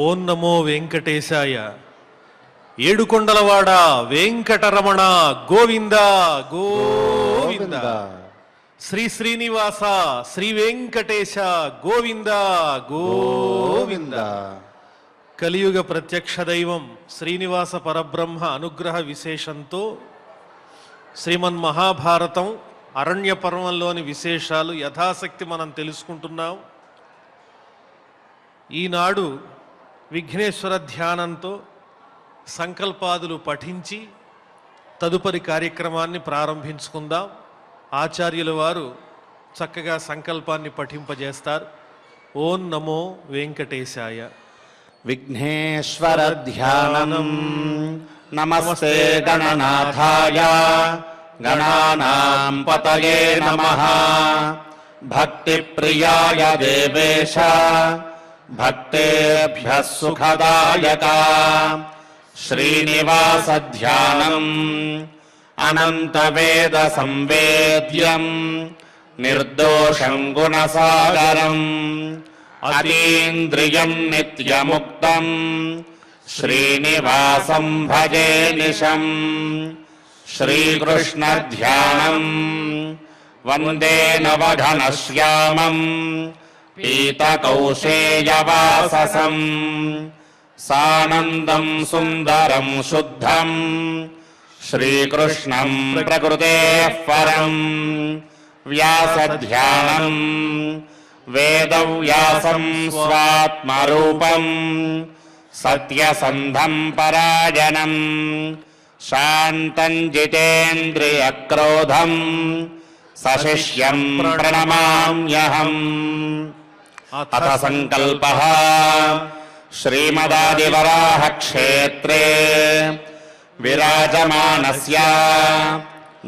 ఓం నమో వెంకటేశాయ. ఏడుకొండలవాడ వెంకటరమణ గోవింద గోవింద. శ్రీ శ్రీనివాస శ్రీ వెంకటేశ గోవింద గోవింద. కలియుగ ప్రత్యక్ష దైవం శ్రీనివాస పరబ్రహ్మ అనుగ్రహ విశేషంతో శ్రీమన్ మహాభారతం అరణ్య పర్వంలోని విశేషాలు యథాశక్తి మనం తెలుసుకుంటున్నాం. ఈనాడు విఘ్నేశ్వర ధ్యానంతో సంకల్పాదులు పఠించి తదుపరి కార్యక్రమాన్ని ప్రారంభించుకుందాం. ఆచార్యుల వారు చక్కగా సంకల్పాన్ని పఠింపజేస్తారు. ఓం నమో వెంకటేశాయ. విఘ్నేశ్వర ధ్యానం. నమస్తే గణనాథాయ గణానాం పతయే నమః. భక్తి ప్రియాయ దేవేశ భక్తేభ్యః సుఖదాయక. శ్రీనివాస ధ్యానం అనంత వేద సంవేద్యం నిర్దోషం గుణసాగరం అతీంద్రియం నిత్యముక్తం శ్రీనివాసం భజే నిశం. శ్రీకృష్ణ ధ్యానం వందే నవఘనశ్యామం పీతకౌశేయవాససం సానందం సుందరం శుద్ధం శ్రీకృష్ణం ప్రకృతేః పరం. వ్యాసధ్యానం వేదవ్యాసం స్వాత్మరూపం సత్యసంధం పరాయణం శాంతం జితేంద్రియక్రోధం సశిష్యం ప్రణమామ్యహం. అథ సంకల్పః. శ్రీమదాదివరాహ క్షేత్రే విరాజమానస్య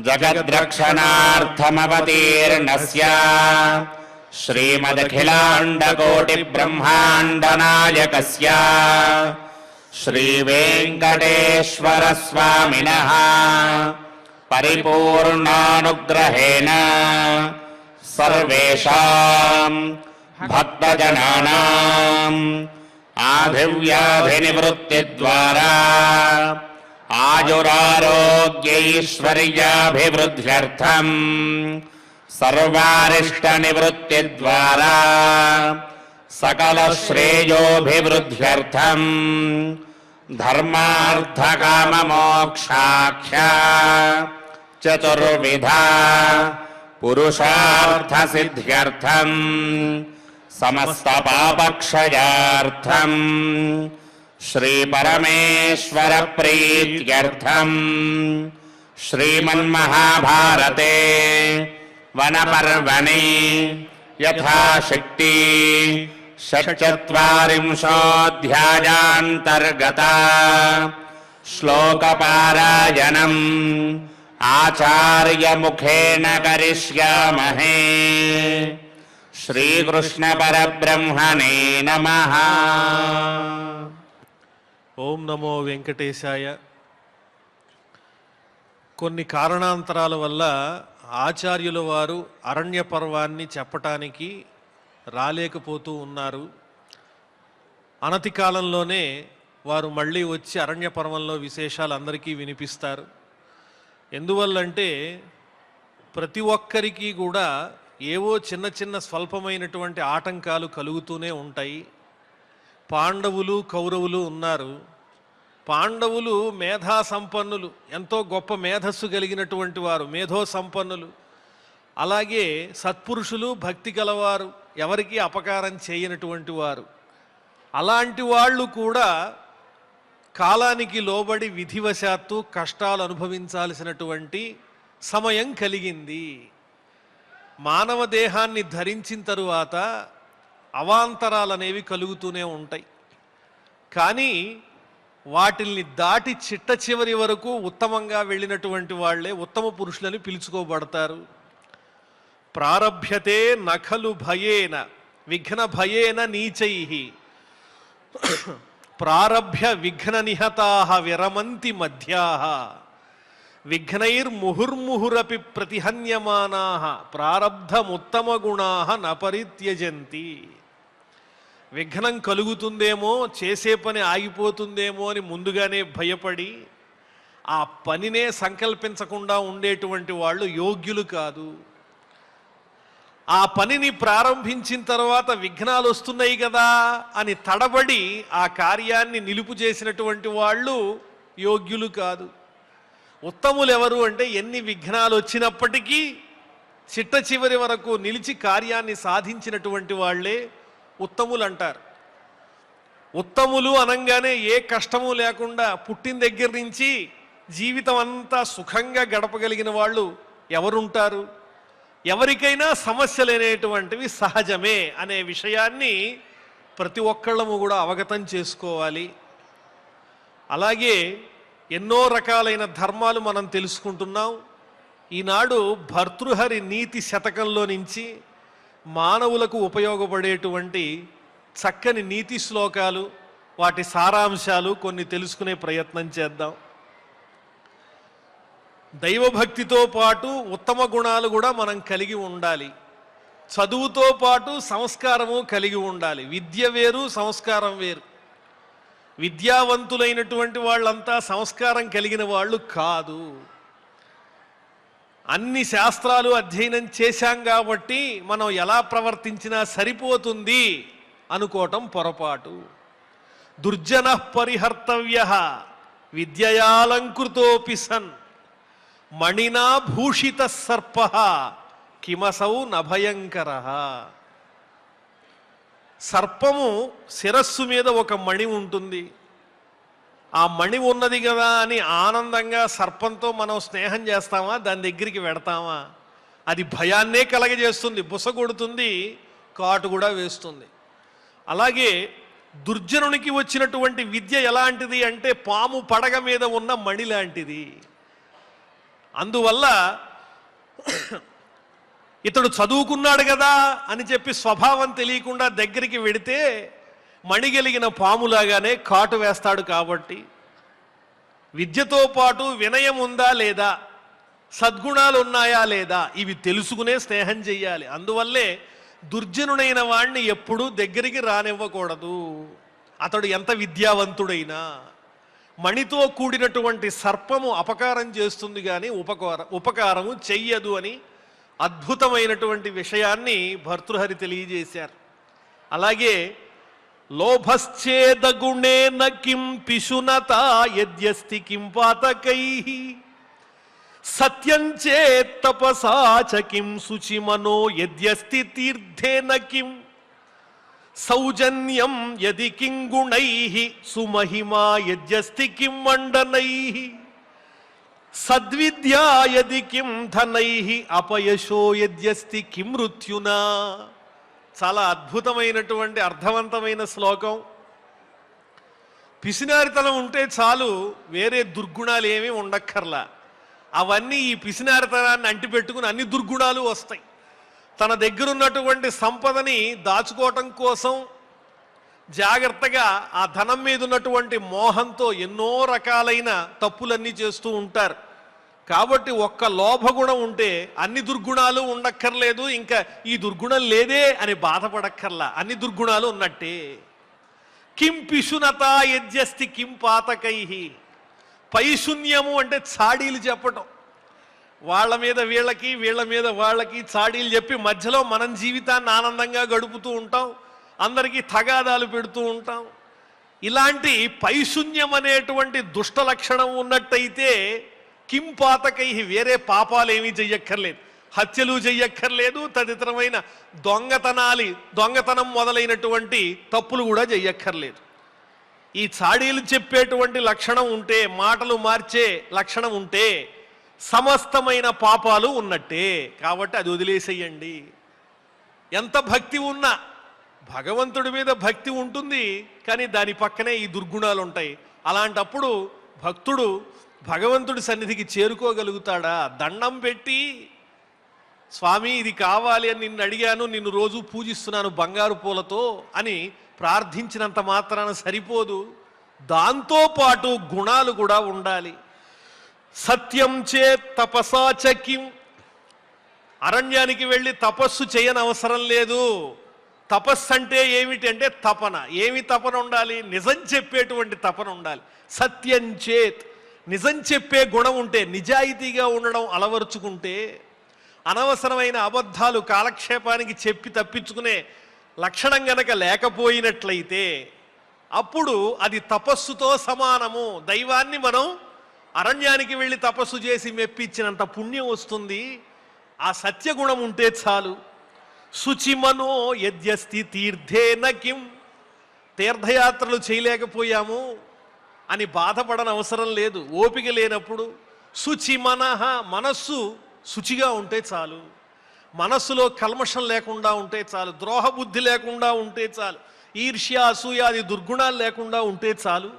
జగద్రక్షణార్థమవతీర్ణస్య శ్రీమదఖిలాండకోటి బ్రహ్మాండ నాయకస్య శ్రీవేంకటేశ్వర స్వామినః పరిపూర్ణానుగ్రహేణ సర్వేషాం భక్తజనానాం ఆధివ్యాధినివృత్తి ద్వారా ఆయురారోగ్యైశ్వర్యాభివృద్ధ్యర్థం సర్వారిష్ట నివృత్తి ద్వారా సకల శ్రేయోభివృద్ధ్యర్థం ధర్మార్థ కామమోక్షాఖ్య చతుర్విధ పురుషార్థ సిద్ధ్యర్థం సమస్త పాపక్షయార్థం శ్రీ పరమేశ్వర ప్రీత్యర్థం శ్రీమన్మహాభారతే వనపర్వణి యథాశక్తి షట్చత్వారింశోऽధ్యాయాంతర్గత శ్లోకపారాయణం ఆచార్యముఖేన కరిష్యామహే. శ్రీకృష్ణ పరబ్రహ్మణే నమః. ఓం నమో వెంకటేశాయ. కొన్ని కారణాంతరాల వల్ల ఆచార్యుల వారు అరణ్య పర్వాన్ని చెప్పటానికి రాలేకపోతూ ఉన్నారు. అనతి కాలంలోనే వారు మళ్ళీ వచ్చి అరణ్య పర్వంలో విశేషాలు అందరికీ వినిపిస్తారు. ఎందువల్లంటే ప్రతి ఒక్కరికి కూడా ఏవో చిన్న చిన్న స్వల్పమైనటువంటి ఆటంకాలు కలుగుతూనే ఉంటాయి. పాండవులు కౌరవులు ఉన్నారు. పాండవులు మేధా సంపన్నులు, ఎంతో గొప్ప మేధస్సు కలిగినటువంటి వారు, మేధో సంపన్నులు. అలాగే సత్పురుషులు, భక్తి గలవారు, ఎవరికీ అపకారం చేయనటువంటి వారు. అలాంటి వాళ్ళు కూడా కాలానికి లోబడి విధివశాత్తు కష్టాలు అనుభవించాల్సినటువంటి సమయం కలిగింది. మానవ దేహాన్ని ధరించిన తరువాత అవాంతరాలు అనేవి కలుగుతూనే ఉంటాయి. కానీ వాటిల్ని దాటి చిట్ట చివరి వరకు ఉత్తమంగా వెళ్ళినటువంటి వాళ్లే ఉత్తమ పురుషులని పిలుచుకోబడతారు. ప్రారభ్యతే నఖలు భయేన విఘ్న భయేన నీచైః ప్రారభ్య విఘ్న నిహతాః విరమంతి మధ్యాః విఘ్నైర్ముహుర్ముహురపి ప్రతిహన్యమానాః ప్రారబ్ధముత్తమ గుణాః న పరిత్యజంతి. విఘ్నం కలుగుతుందేమో, చేసే పని ఆగిపోతుందేమో అని ముందుగానే భయపడి ఆ పనినే సంకల్పించకుండా ఉండేటువంటి వాళ్ళు యోగ్యులు కాదు. ఆ పనిని ప్రారంభించిన తర్వాత విఘ్నాలు వస్తున్నాయి కదా అని తడబడి ఆ కార్యాన్ని నిలుపు చేసినటువంటి వాళ్ళు యోగ్యులు కాదు. ఉత్తములు ఎవరు అంటే ఎన్ని విఘ్నాలు వచ్చినప్పటికీ చిట్ట చివరి వరకు నిలిచి కార్యాన్ని సాధించినటువంటి వాళ్ళే ఉత్తములు అంటారు. ఉత్తములు అనంగానే ఏ కష్టము లేకుండా పుట్టిన దగ్గర నుంచి జీవితం అంతా సుఖంగా గడపగలిగిన వాళ్ళు ఎవరుంటారు? ఎవరికైనా సమస్యలు అనేటువంటివి సహజమే అనే విషయాన్ని ప్రతి ఒక్కళ్ళము కూడా అవగతం చేసుకోవాలి. అలాగే ఎన్నో రకాలైన ధర్మాలు మనం తెలుసుకుంటున్నాం. ఈనాడు భర్తృహరి నీతి శతకంలో నుంచి మానవులకు ఉపయోగపడేటువంటి చక్కని నీతి శ్లోకాలు, వాటి సారాంశాలు కొన్ని తెలుసుకునే ప్రయత్నం చేద్దాం. దైవభక్తితో పాటు ఉత్తమ గుణాలు కూడా మనం కలిగి ఉండాలి. చదువుతో పాటు సంస్కారము కలిగి ఉండాలి. విద్య వేరు, సంస్కారం వేరు. విద్యావంతులైనటువంటి వాళ్ళంతా సంస్కారం కలిగిన వాళ్ళు కాదు. అన్ని శాస్త్రాలు అధ్యయనం చేశాం కాబట్టి మనం ఎలా ప్రవర్తించినా సరిపోతుంది అనుకోవటం పొరపాటు. దుర్జన పరిహర్తవ్య విద్యయాలంకృతోపి సన్ మణినా భూషిత సర్ప కిమసౌ నభయంకర. సర్పము శిరస్సు మీద ఒక మణి ఉంటుంది. ఆ మణి ఉన్నది కదా అని ఆనందంగా సర్పంతో మనం స్నేహం చేస్తామా? దాని దగ్గరికి వెడతామా? అది భయాన్నే కలగజేస్తుంది, బుసగొడుతుంది, కాటు కూడా వేస్తుంది. అలాగే దుర్జనునికి వచ్చినటువంటి విద్య ఎలాంటిది అంటే పాము పడగ మీద ఉన్న మణి లాంటిది. అందువల్ల ఇతడు చదువుకున్నాడు కదా అని చెప్పి స్వభావం తెలియకుండా దగ్గరికి వెడితే మణిగలిగిన పాములాగానే కాటు వేస్తాడు. కాబట్టి విద్యతో పాటు వినయం ఉందా లేదా, సద్గుణాలు ఉన్నాయా లేదా, ఇవి తెలుసుకునే స్నేహం చెయ్యాలి. అందువల్లే దుర్జనుడైన వాణ్ణి ఎప్పుడూ దగ్గరికి రానివ్వకూడదు, అతడు ఎంత విద్యావంతుడైనా. మణితో కూడినటువంటి సర్పము అపకారం చేస్తుంది కానీ ఉపకారము చెయ్యదు అని అద్భుతమైనటువంటి విషయాన్ని భర్తృహరి తెలియజేశారు. అలాగే లోభశ్చేదగుణేన కిం పిశునత యద్యస్తి కిం పాతకైః సత్యం చేత్ తపసా చ కిం శుచిమనో యద్యస్తి తీర్థేన కిం సౌజన్యం యది కిం గుణైః సుమహిమా యద్యస్తి కిం మండనైః సద్విద్యా యది కిం ధనైః అపయశో యద్యస్తి కిం మృత్యునా. చాలా అద్భుతమైనటువంటి అర్థవంతమైన శ్లోకం. పిసినారితనం ఉంటే చాలు, వేరే దుర్గుణాలు ఏమీ ఉండక్కర్లా. అవన్నీ ఈ పిసినారితనాన్ని అంటిపెట్టుకుని అన్ని దుర్గుణాలు వస్తాయి. తన దగ్గరున్నటువంటి సంపదని దాచుకోవటం కోసం జాగ్రత్తగా ఆ ధనం మీద ఉన్నటువంటి మోహంతో ఎన్నో రకాలైన తప్పులన్నీ చేస్తూ ఉంటారు. కాబట్టి ఒక్క లోభగుణం ఉంటే అన్ని దుర్గుణాలు ఉండక్కర్లేదు, ఇంకా ఈ దుర్గుణం లేదే అని బాధపడక్కర్లా, అన్ని దుర్గుణాలు ఉన్నట్టే. కిం పిశునత యజ్జస్తి కిం పాతకైః. పైశూన్యము అంటే చాడీలు చెప్పటం, వాళ్ళ మీద వీళ్ళకి, వీళ్ళ మీద వాళ్ళకి చాడీలు చెప్పి మధ్యలో మనం జీవితాన్ని ఆనందంగా గడుపుతూ ఉంటాం, అందరికీ తగాదాలు పెడుతూ ఉంటాం. ఇలాంటి పైశూన్యం అనేటువంటి దుష్ట లక్షణం ఉన్నట్టయితే కిం పాతకైః, వేరే పాపాలు ఏమీ చెయ్యక్కర్లేదు, హత్యలు చెయ్యక్కర్లేదు, తదితరమైన దొంగతనం మొదలైనటువంటి తప్పులు కూడా చెయ్యక్కర్లేదు. ఈ చాడీలు చెప్పేటువంటి లక్షణం ఉంటే, మాటలు మార్చే లక్షణం ఉంటే సమస్తమైన పాపాలు ఉన్నట్టే. కాబట్టి అది వదిలేసేయండి. ఎంత భక్తి ఉన్నా, భగవంతుడి మీద భక్తి ఉంటుంది కానీ దాని పక్కనే ఈ దుర్గుణాలు ఉంటాయి. అలాంటప్పుడు భక్తుడు భగవంతుడి సన్నిధికి చేరుకోగలుగుతాడా? దండం పెట్టి స్వామి ఇది కావాలి అని నిన్ను అడిగాను, నిన్ను రోజు పూజిస్తున్నాను బంగారు పూలతో అని ప్రార్థించినంత మాత్రాన సరిపోదు, దాంతోపాటు గుణాలు కూడా ఉండాలి. సత్యం చేత్ తపసా చ కిం. అరణ్యానికి వెళ్ళి తపస్సు చేయనవసరం లేదు, తపస్సు అంటే ఏమిటి అంటే తపన. ఏమి తపన ఉండాలి? నిజం చెప్పేటువంటి తపన ఉండాలి. సత్యం చేత్, నిజం చెప్పే గుణం ఉంటే, నిజాయితీగా ఉండడం అలవరుచుకుంటే, అనవసరమైన అబద్ధాలు కాలక్షేపానికి చెప్పి తప్పించుకునే లక్షణం గనక లేకపోయినట్లయితే అప్పుడు అది తపస్సుతో సమానము. దైవాన్ని మనం అరణ్యానికి వెళ్ళి తపస్సు చేసి మెప్పించినంత పుణ్యం వస్తుంది. ఆ సత్యగుణం ఉంటే చాలు. శుచిమనో యద్యస్తి తీర్థేన కిం, తీర్థయాత్రలు చేయలేకపోయాము అని బాధపడని అవసరం లేదు. ఓపిక లేనప్పుడు శుచిమనః, మనస్సు శుచిగా ఉంటే చాలు. మనస్సులో కల్మషం లేకుండా ఉంటే చాలు. ద్రోహబుద్ధి లేకుండా ఉంటే చాలు. ఈర్ష్య, అసూయాది దుర్గుణాలు లేకుండా ఉంటే చాలు.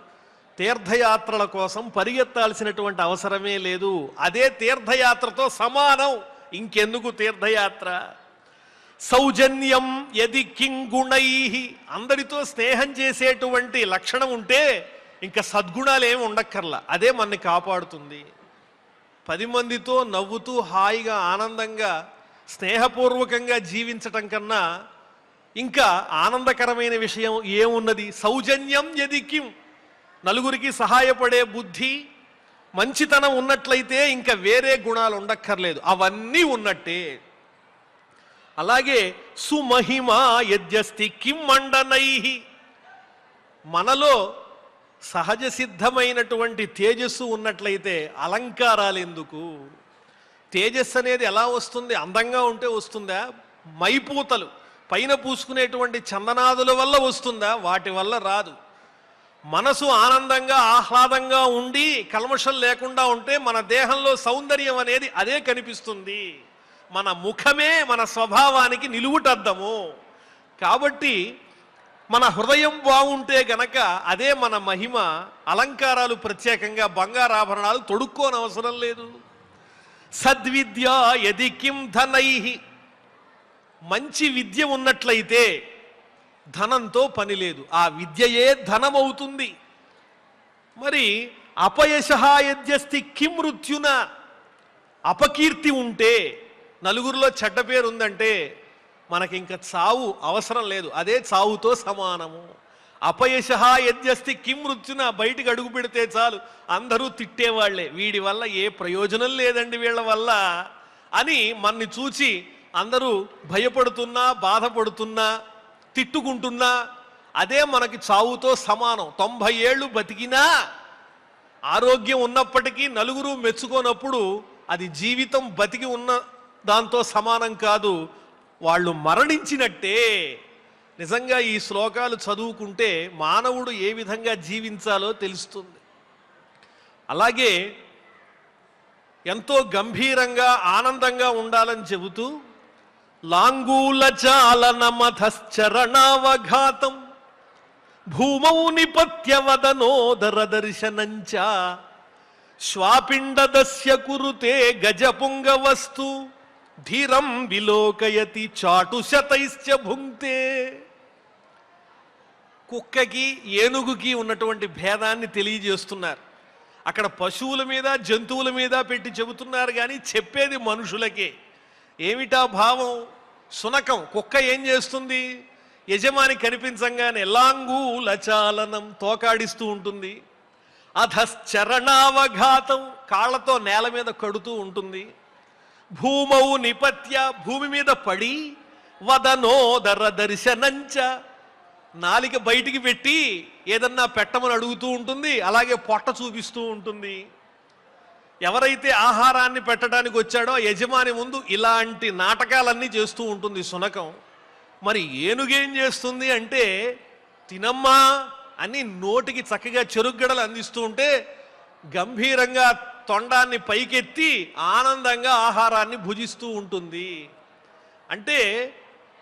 తీర్థయాత్రల కోసం పరిగెత్తాల్సినటువంటి అవసరమే లేదు. అదే తీర్థయాత్రతో సమానం. ఇంకెందుకు తీర్థయాత్ర? సౌజన్యం యది కింగుణై, అందరితో స్నేహం చేసేటువంటి లక్షణం ఉంటే ఇంకా సద్గుణాలు ఏమి ఉండక్కర్లా. అదే మనని కాపాడుతుంది. 10 మందితో నవ్వుతూ హాయిగా ఆనందంగా స్నేహపూర్వకంగా జీవించటం కన్నా ఇంకా ఆనందకరమైన విషయం ఏమున్నది? సౌజన్యం యది కిం, నలుగురికి సహాయపడే బుద్ధి, మంచితనం ఉన్నట్లయితే ఇంకా వేరే గుణాలు ఉండక్కర్లేదు, అవన్నీ ఉన్నట్టే. అలాగే సుమహిమా యద్యస్తి కిం మండనై, మనలో సహజ సిద్ధమైనటువంటి తేజస్సు ఉన్నట్లయితే అలంకారాలు ఎందుకు? తేజస్సు అనేది ఎలా వస్తుంది? అందంగా ఉంటే వస్తుందా? మైపూతలు పైన పూసుకునేటువంటి చందనాదుల వల్ల వస్తుందా? వాటి వల్ల రాదు. మనసు ఆనందంగా ఆహ్లాదంగా ఉండి కల్మషం లేకుండా ఉంటే మన దేహంలో సౌందర్యం అనేది అదే కనిపిస్తుంది. మన ముఖమే మన స్వభావానికి నిలువుటద్దము. కాబట్టి మన హృదయం బాగుంటే గనక అదే మన మహిమ. అలంకారాలు ప్రత్యేకంగా బంగారాభరణాలు తొడుక్కోనవసరం లేదు. సద్విద్య యది కిం ధనై, మంచి విద్య ఉన్నట్లయితే ధనంతో పని లేదు, ఆ విద్యయే ధనమవుతుంది. మరి అపయశః యద్యస్తి కిం మృత్యున, అపకీర్తి ఉంటే, నలుగురిలో చెడ్డ పేరు ఉందంటే మనకి ఇంకా చావు అవసరం లేదు, అదే చావుతో సమానము. అపయశః యద్యస్తి కిం మృత్యున, బయటికి అడుగు పెడితే చాలు అందరూ తిట్టేవాళ్లే, వీడి వల్ల ఏ ప్రయోజనం లేదండి వీళ్ళ వల్ల అని మన్ని చూచి అందరూ భయపడుతున్నా బాధపడుతున్నా తిట్టుకుంటున్నా అదే మనకి చావుతో సమానం. 90 ఏళ్ళు బతికినా ఆరోగ్యం ఉన్నప్పటికీ నలుగురు మెచ్చుకోనప్పుడు అది జీవితం బతికి ఉన్న దాంతో సమానం కాదు, వాళ్ళు మరణించినట్టే. నిజంగా ఈ శ్లోకాలు చదువుకుంటే మానవుడు ఏ విధంగా జీవించాలో తెలుస్తుంది. అలాగే ఎంతో గంభీరంగా ఆనందంగా ఉండాలని చెబుతూ లాంగూల చాలనమధశ్చరణావఘాతం భూమౌ నిపత్యవదనోదర దర్శనంచ శ్వాపిండదస్య కురుతే గజపుంగవస్తు ధీరం విలోకయతి చాటుశతైశ్చ భుంక్తే. కుక్కకి ఏనుగుకి ఉన్నటువంటి భేదాన్ని తెలియజేస్తున్నారు. అక్కడ పశువుల మీద జంతువుల మీద పెట్టి చెబుతున్నారు కానీ చెప్పేది మనుషులకే. ఏమిటా భావం? శునకం, కుక్క ఏం చేస్తుంది? యజమాని కనిపించంగానే లాంగూల చాలనం, తోకాడిస్తూ ఉంటుంది. అధశ్చరణావఘాతం, కాళ్లతో నేల మీద కడుతూ ఉంటుంది. భూమౌ నిపత్య, భూమి మీద పడి, వదనోదర దర్శనంచ, నాలిక బయటికి పెట్టి ఏదన్నా పెట్టమని అడుగుతూ ఉంటుంది, అలాగే పొట్ట చూపిస్తూ ఉంటుంది. ఎవరైతే ఆహారాన్ని పెట్టడానికి వచ్చాడో యజమాని ముందు ఇలాంటి నాటకాలన్నీ చేస్తూ ఉంటుంది శునకం. మరి ఏనుగేం చేస్తుంది అంటే తినమ్మా అని నోటికి చక్కగా చెరుగ్గడలు అందిస్తూ ఉంటే గంభీరంగా తొండాన్ని పైకెత్తి ఆనందంగా ఆహారాన్ని భుజిస్తూ ఉంటుంది. అంటే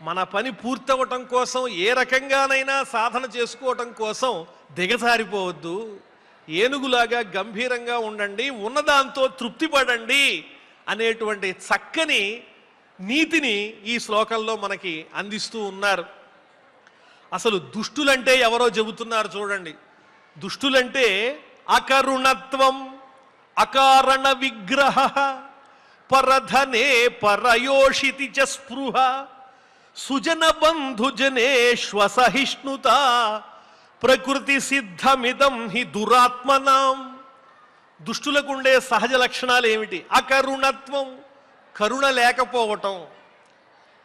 మన పని పూర్తవటం కోసం ఏ రకంగానైనా సాధన చేసుకోవటం కోసం దిగజారిపోవద్దు. ఏనుగులాగా గంభీరంగా ఉండండి, ఉన్నదాంతో తృప్తి పడండి అనేటువంటి చక్కని నీతిని ఈ శ్లోకంలో మనకి అందిస్తూ ఉన్నారు. అసలు దుష్టులంటే ఎవరో చెబుతున్నారు చూడండి. దుష్టులంటే అకరుణత్వం, అకారణ విగ్రహ, పరధనే పరయోషితి చ స్పృహ, సుజన బంధుజనేష్వసహిష్ణుత ప్రకృతి సిద్ధమిదం హి దురాత్మనాం. దుష్టులకుండే సహజ లక్షణాలు ఏమిటి? అకరుణత్వం, కరుణ లేకపోవటం,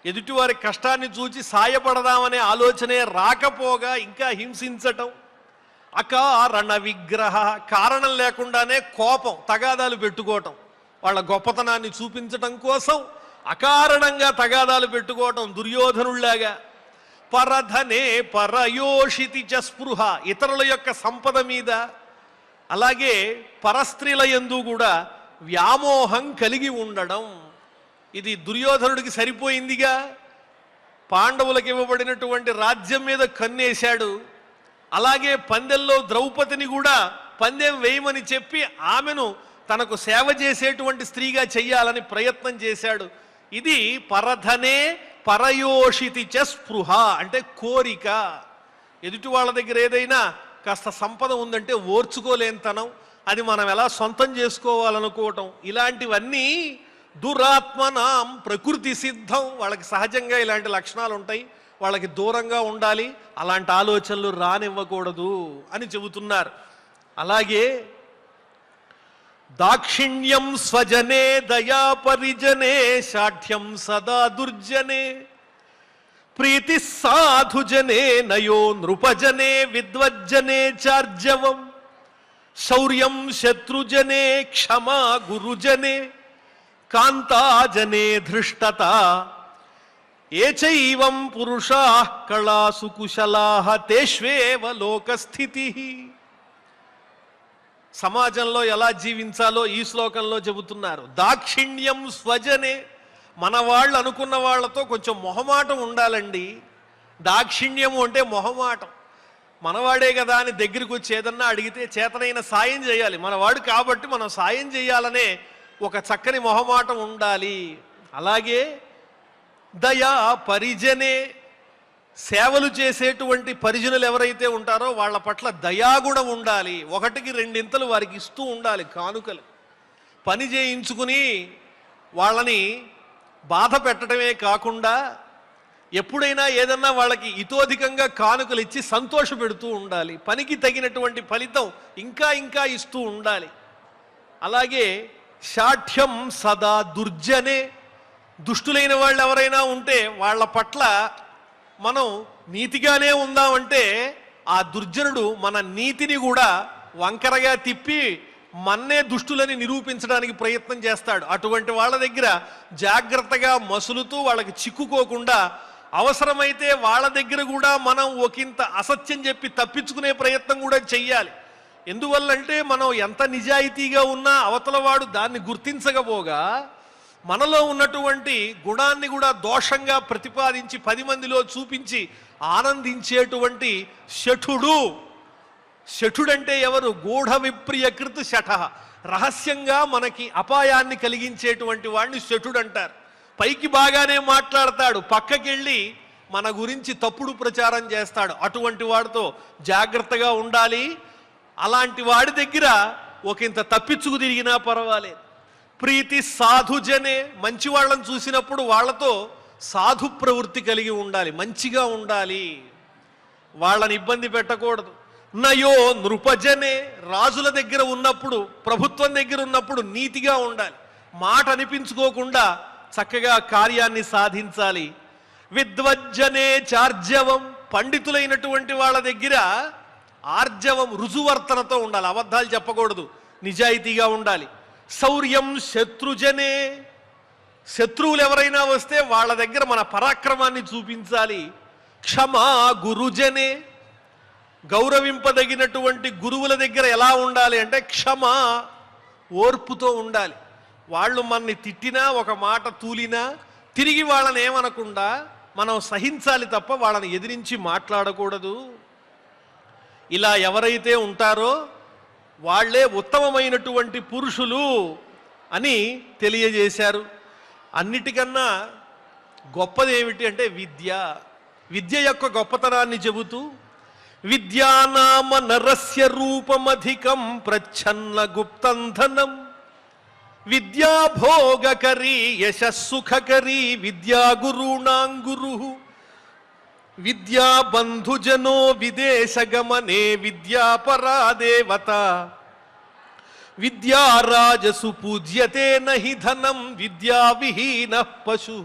ఎదుటివారి కష్టాన్ని చూచి సాయపడదామనే ఆలోచనే రాకపోగా ఇంకా హింసించటం. అకారణ విగ్రహ, కారణం లేకుండానే కోపం, తగాదాలు పెట్టుకోవటం, వాళ్ళ గొప్పతనాన్ని చూపించటం కోసం అకారణంగా తగాదాలు పెట్టుకోవటం దుర్యోధనుల్లాగా. పరధనే పరయోషితి చ స్పృహ, ఇతరుల యొక్క సంపద మీద అలాగే పరస్త్రీల యందు కూడా వ్యామోహం కలిగి ఉండడం. ఇది దుర్యోధనుడికి సరిపోయిందిగా. పాండవులకు ఇవ్వబడినటువంటి రాజ్యం మీద కన్నేశాడు. అలాగే పందెంలో ద్రౌపదిని కూడా పందెం వేయమని చెప్పి ఆమెను తనకు సేవ చేసేటువంటి స్త్రీగా చెయ్యాలని ప్రయత్నం చేశాడు. ఇది పరధనే పరయోషితి చ స్పృహ అంటే కోరిక. ఎదుటి వాళ్ళ దగ్గర ఏదైనా కాస్త సంపద ఉందంటే ఓర్చుకోలేనితనం, అది మనం ఎలా సొంతం చేసుకోవాలనుకోవటం, ఇలాంటివన్నీ దురాత్మనాం ప్రకృతి సిద్ధం. వాళ్ళకి సహజంగా ఇలాంటి లక్షణాలు ఉంటాయి, వాళ్ళకి దూరంగా ఉండాలి, అలాంటి ఆలోచనలు రానివ్వకూడదు అని చెబుతున్నారు. అలాగే దాక్షిణ్యం స్వజనే దయా పరిజనే షాఠ్యం సదా దుర్జనే ప్రీతి సాధుజనే నయో నృపజనే విద్వజ్జనే చార్జవం శౌర్యం శత్రుజనే క్షమా గురుజనే కాంతాజనే ధృష్టత ఏచైవం పురుషాః కళాసు కుశలాః తేష్వేవ లోకస్థితి. సమాజంలో ఎలా జీవించాలో ఈ శ్లోకంలో చెబుతున్నారు. దాక్షిణ్యం స్వజనే, మన వాళ్ళు అనుకున్న వాళ్ళతో కొంచెం మొహమాటం ఉండాలండి. దాక్షిణ్యము అంటే మొహమాటం. మనవాడే కదా అని దగ్గరికి వచ్చి ఏదన్నా అడిగితే చేతనైన సాయం చేయాలి, మనవాడు కాబట్టి మనం సాయం చేయాలనే ఒక చక్కని మొహమాటం ఉండాలి. అలాగే దయా పరిజనే, సేవలు చేసేటువంటి పరిజనులు ఎవరైతే ఉంటారో వాళ్ళ పట్ల దయాగుణం ఉండాలి. ఒకటికి రెండింతలు వారికి ఇస్తూ ఉండాలి కానుకలు. పని చేయించుకుని వాళ్ళని బాధ పెట్టడమే కాకుండా ఎప్పుడైనా ఏదన్నా వాళ్ళకి ఇతోధికంగా కానుకలు ఇచ్చి సంతోష పెడుతూ ఉండాలి. పనికి తగినటువంటి ఫలితం ఇంకా ఇంకా ఇస్తూ ఉండాలి. అలాగే శాఠ్యం సదా దుర్జనే, దుష్టులైన వాళ్ళు ఎవరైనా ఉంటే వాళ్ళ పట్ల మనం నీతిగానే ఉందామంటే ఆ దుర్జనుడు మన నీతిని కూడా వంకరగా తిప్పి మన్నే దుష్టులని నిరూపించడానికి ప్రయత్నం చేస్తాడు. అటువంటి వాళ్ళ దగ్గర జాగ్రత్తగా మసులుతూ వాళ్ళకి చిక్కుకోకుండా అవసరమైతే వాళ్ళ దగ్గర కూడా మనం ఒకంత అసత్యం చెప్పి తప్పించుకునే ప్రయత్నం కూడా చెయ్యాలి. ఎందువల్లంటే మనం ఎంత నిజాయితీగా ఉన్నా అవతలవాడు దాన్ని గుర్తించకపోగా మనలో ఉన్నటువంటి గుణాన్ని కూడా దోషంగా ప్రతిపాదించి 10 మందిలో చూపించి ఆనందించేటువంటి శఠుడు. శఠుడంటే ఎవరు? గూఢ విప్రియకృత్ శఠ, రహస్యంగా మనకి అపాయాన్ని కలిగించేటువంటి వాడిని శఠుడు అంటారు. పైకి బాగానే మాట్లాడతాడు, పక్కకెళ్ళి మన గురించి తప్పుడు ప్రచారం చేస్తాడు. అటువంటి వాడితో జాగ్రత్తగా ఉండాలి. అలాంటి వాడి దగ్గర ఒకంత తప్పించుకు తిరిగినా పర్వాలేదు. ప్రీతి సాధుజనే, మంచి వాళ్ళని చూసినప్పుడు వాళ్ళతో సాధు ప్రవృత్తి కలిగి ఉండాలి, మంచిగా ఉండాలి, వాళ్ళని ఇబ్బంది పెట్టకూడదు. నయో నృపజనే, రాజుల దగ్గర ఉన్నప్పుడు ప్రభుత్వం దగ్గర ఉన్నప్పుడు నీతిగా ఉండాలి, మాట అనిపించుకోకుండా చక్కగా కార్యాన్ని సాధించాలి. విద్వజ్జనే చార్జవం, పండితులైనటువంటి వాళ్ళ దగ్గర ఆర్జవం రుజువర్తనతో ఉండాలి, అబద్ధాలు చెప్పకూడదు, నిజాయితీగా ఉండాలి. శౌర్యం శత్రుజనే, శత్రువులు ఎవరైనా వస్తే వాళ్ళ దగ్గర మన పరాక్రమాన్ని చూపించాలి. క్షమా గురుజనే, గౌరవింపదగినటువంటి గురువుల దగ్గర ఎలా ఉండాలి అంటే క్షమా, ఓర్పుతో ఉండాలి. వాళ్ళు మనని తిట్టినా ఒక మాట తూలినా తిరిగి వాళ్ళని ఏమనకుండా మనం సహించాలి తప్ప వాళ్ళని ఎదిరించి మాట్లాడకూడదు. ఇలా ఎవరైతే ఉంటారో వాళ్ళే ఉత్తమమైనటువంటి పురుషులు అని తెలియజేశారు. అన్నిటికన్నా గొప్పది ఏమిటి అంటే విద్య. విద్య యొక్క గొప్పతనాన్ని చెబుతూ విద్యానామ నరస్య రూపమధికం ప్రచ్ఛన్న గుప్తంధనం విద్యాభోగకరీ యశస్సుఖకరీ విద్యా గురుణాం గురు విద్యా బంధుజనో విదేశగమనే విద్యాపరా దేవత విద్యారాజసు పూజ్యతే నహి ధనం విద్యావిహీన పశు.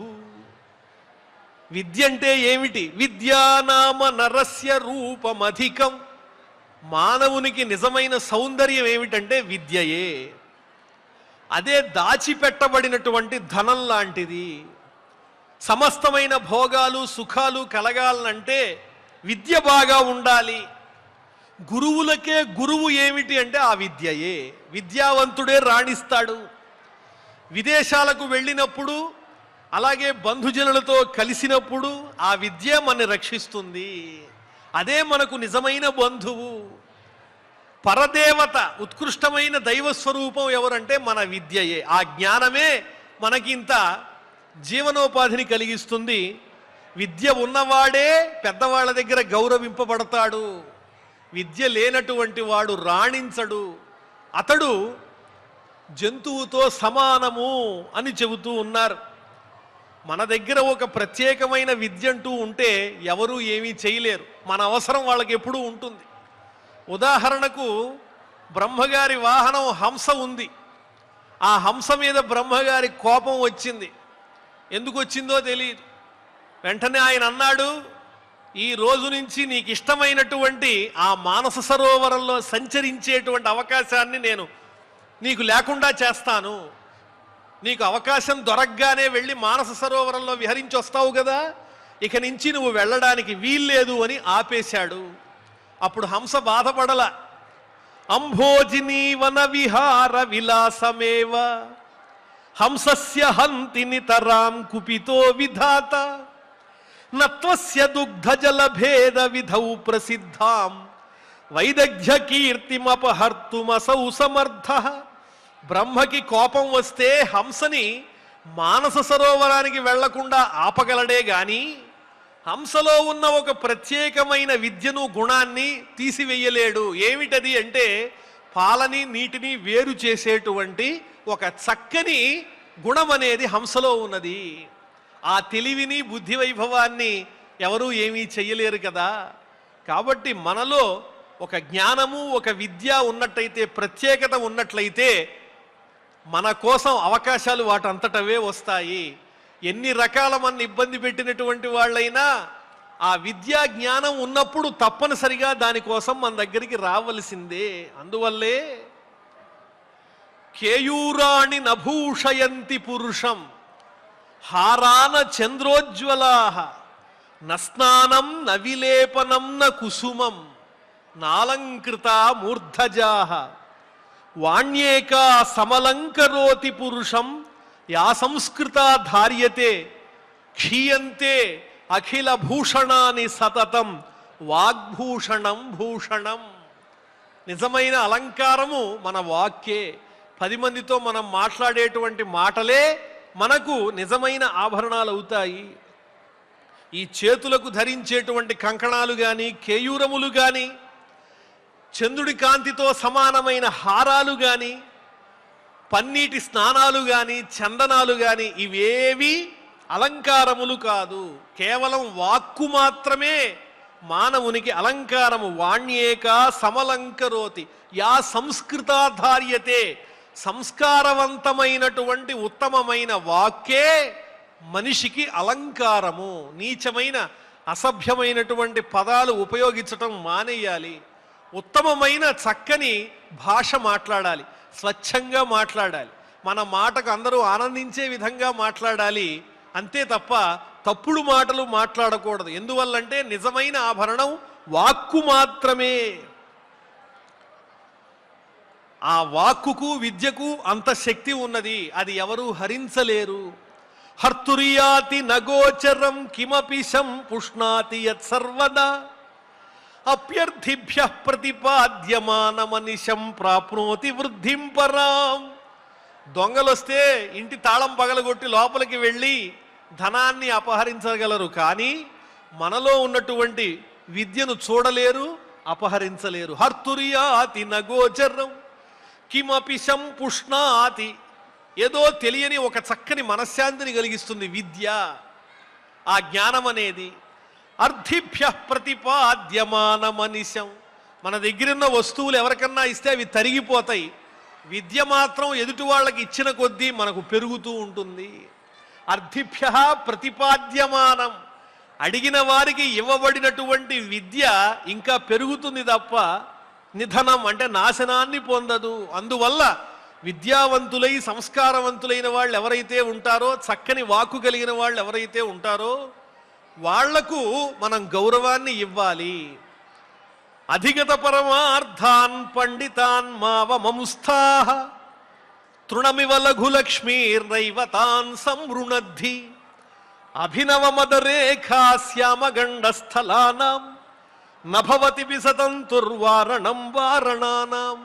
విద్య అంటే ఏమిటి? విద్యానామ నరస్య రూపమధికం. మానవునికి నిజమైన సౌందర్యం ఏమిటంటే విద్యయే. అదే దాచిపెట్టబడినటువంటి ధనం లాంటిది. సమస్తమైన భోగాలు సుఖాలు కలగాలనంటే విద్య బాగా ఉండాలి. గురువులకే గురువు ఏమిటి అంటే ఆ విద్యయే. విద్యావంతుడే రాణిస్తాడు. విదేశాలకు వెళ్ళినప్పుడు అలాగే బంధుజనులతో కలిసినప్పుడు ఆ విద్య మనని రక్షిస్తుంది. అదే మనకు నిజమైన బంధువు. పరదేవత ఉత్కృష్టమైన దైవస్వరూపం ఎవరంటే మన విద్యయే. ఆ జ్ఞానమే మనకింత జీవనోపాధిని కలిగిస్తుంది. విద్య ఉన్నవాడే పెద్దవాళ్ళ దగ్గర గౌరవింపబడతాడు. విద్య లేనటువంటి వాడు రాణించడు. అతడు జంతువుతో సమానము అని చెబుతూ ఉన్నారు. మన దగ్గర ఒక ప్రత్యేకమైన విద్య అంటూ ఉంటే ఎవరూ ఏమీ చేయలేరు. మన అవసరం వాళ్ళకి ఎప్పుడూ ఉంటుంది. ఉదాహరణకు బ్రహ్మగారి వాహనం హంస ఉంది. ఆ హంస మీద బ్రహ్మగారి కోపం వచ్చింది. ఎందుకు వచ్చిందో తెలియదు. వెంటనే ఆయన అన్నాడు, ఈ రోజు నుంచి నీకు ఇష్టమైనటువంటి ఆ మానస సరోవరంలో సంచరించేటువంటి అవకాశాన్ని నేను నీకు లేకుండా చేస్తాను. నీకు అవకాశం దొరకగానే వెళ్ళి మానస సరోవరంలో విహరించి వస్తావు కదా, ఇక నుంచి నువ్వు వెళ్ళడానికి వీల్లేదు అని ఆపేశాడు. అప్పుడు హంస బాధపడల. అంభోజినీ వన విహార విలాసమేవ హంసస్య హంతి నితరాం కుపితో విధాత నత్వస్య దుగ్ధ జల భేద విధౌ ప్రసిద్ధాం వైదగ్ధ్య కీర్తిమపహర్తుమసౌ సమర్థ. బ్రహ్మకి కోపం వస్తే హంసని మానస సరోవరానికి వెళ్లకుండా ఆపగలడే గాని హంసలో ఉన్న ఒక ప్రత్యేకమైన విద్యను గుణాన్ని తీసివేయలేడు. ఏమిటది అంటే పాలని నీటిని వేరు చేసేటువంటి ఒక చక్కని గుణం అనేది హంసలో ఉన్నది. ఆ తెలివిని బుద్ధి వైభవాన్ని ఎవరూ ఏమీ చెయ్యలేరు కదా. కాబట్టి మనలో ఒక జ్ఞానము ఒక విద్య ఉన్నట్టయితే, ప్రత్యేకత ఉన్నట్లయితే మన కోసం అవకాశాలు వాటంతటవే వస్తాయి. ఎన్ని రకాల మన ఇబ్బంది పెట్టినటువంటి వాళ్ళైనా ఆ విద్యా జ్ఞానం ఉన్నప్పుడు తప్పనిసరిగా దానికోసం మన దగ్గరికి రావలసిందే. అందువల్లే కేయూరాణి నభూషయంతి పురుషం హారాన చంద్రోజ్వలాః నస్నానం నవిలేపనం న కుసుమం నాలంకృత మూర్ధజాః వాణ్యేకా సమలంకరోతి పురుషం యా సంస్కృత ధార్యతే క్షీయంతే అఖిల భూషణాని సతతం వాగ్భూషణం భూషణం. నిజమైన అలంకారము మన వాక్కే. 10 మందితో మనం మాట్లాడేటువంటి మాటలే మనకు నిజమైన ఆభరణాలు అవుతాయి. ఈ చేతులకు ధరించేటువంటి కంకణాలు కానీ కేయూరములు కానీ చంద్రుడి కాంతితో సమానమైన హారాలు కానీ పన్నీటి స్నానాలు కానీ చందనాలు కానీ ఇవేవి అలంకారములు కాదు. కేవలం వాక్కు మాత్రమే మానవునికి అలంకారము. వాణ్యేక సమలంకరోతి యా సంస్కృతాధార్యతే. సంస్కారవంతమైనటువంటి ఉత్తమమైన వాక్కే మనిషికి అలంకారము. నీచమైన అసభ్యమైనటువంటి పదాలు ఉపయోగించటం మానేయాలి. ఉత్తమమైన చక్కని భాష మాట్లాడాలి. స్వచ్ఛంగా మాట్లాడాలి. మన మాటకు అందరూ ఆనందించే విధంగా మాట్లాడాలి. అంతే తప్ప తప్పుడు మాటలు మాట్లాడకూడదు. ఎందువల్లంటే నిజమైన ఆభరణం వాక్కు మాత్రమే. ఆ వాక్కుకు విద్యకు అంత శక్తి ఉన్నది. అది ఎవరు హరించలేరు. హర్తుర్యాతి నగోచరం కిమపి సంపుష్ణాతి యత్ సర్వదా అప్యర్థిభ్య ప్రతిపాద్యమానమనిశం ప్రాప్నోతి వృద్ధిం పరాం. దొంగలొస్తే ఇంటి తాళం పగలగొట్టి లోపలికి వెళ్ళి ధనాన్ని అపహరించగలరు, కానీ మనలో ఉన్నటువంటి విద్యను చూడలేరు, అపహరించలేరు. హర్తుర్యాతి నగోచరం కిమపి సంపుష్ణాతి. ఏదో తెలియని ఒక చక్కని మనశ్శాంతిని కలిగిస్తుంది విద్య, ఆ జ్ఞానం అనేది. అర్థిభ్య ప్రతిపాద్యమానమనిశం. మన దగ్గరున్న వస్తువులు ఎవరికన్నా ఇస్తే అవి తరిగిపోతాయి. విద్య మాత్రం ఎదుటి వాళ్ళకి ఇచ్చిన కొద్దీ మనకు పెరుగుతూ ఉంటుంది. అర్థిభ్య ప్రతిపాద్యమానం, అడిగిన వారికి ఇవ్వబడినటువంటి విద్య ఇంకా పెరుగుతుంది తప్ప నిధనం అంటే నాశనాన్ని పొందదు. అందువల్ల విద్యావంతులై సంస్కారవంతులైన వాళ్ళు ఎవరైతే ఉంటారో, చక్కని వాక్కు కలిగిన వాళ్ళు ఎవరైతే ఉంటారో వాళ్లకు మనం గౌరవాన్ని ఇవ్వాలి. అధిగత పరమార్థాన్ పండితాన్ మావమంస్థాః తృణమివ లఘులక్ష్మీర్నైవ తాన్ సంవృణద్ధి అభినవ మదరేఖా శ్యామగండస్థలానాం నభవతి విసతంతుర్వారణం వారణానాం.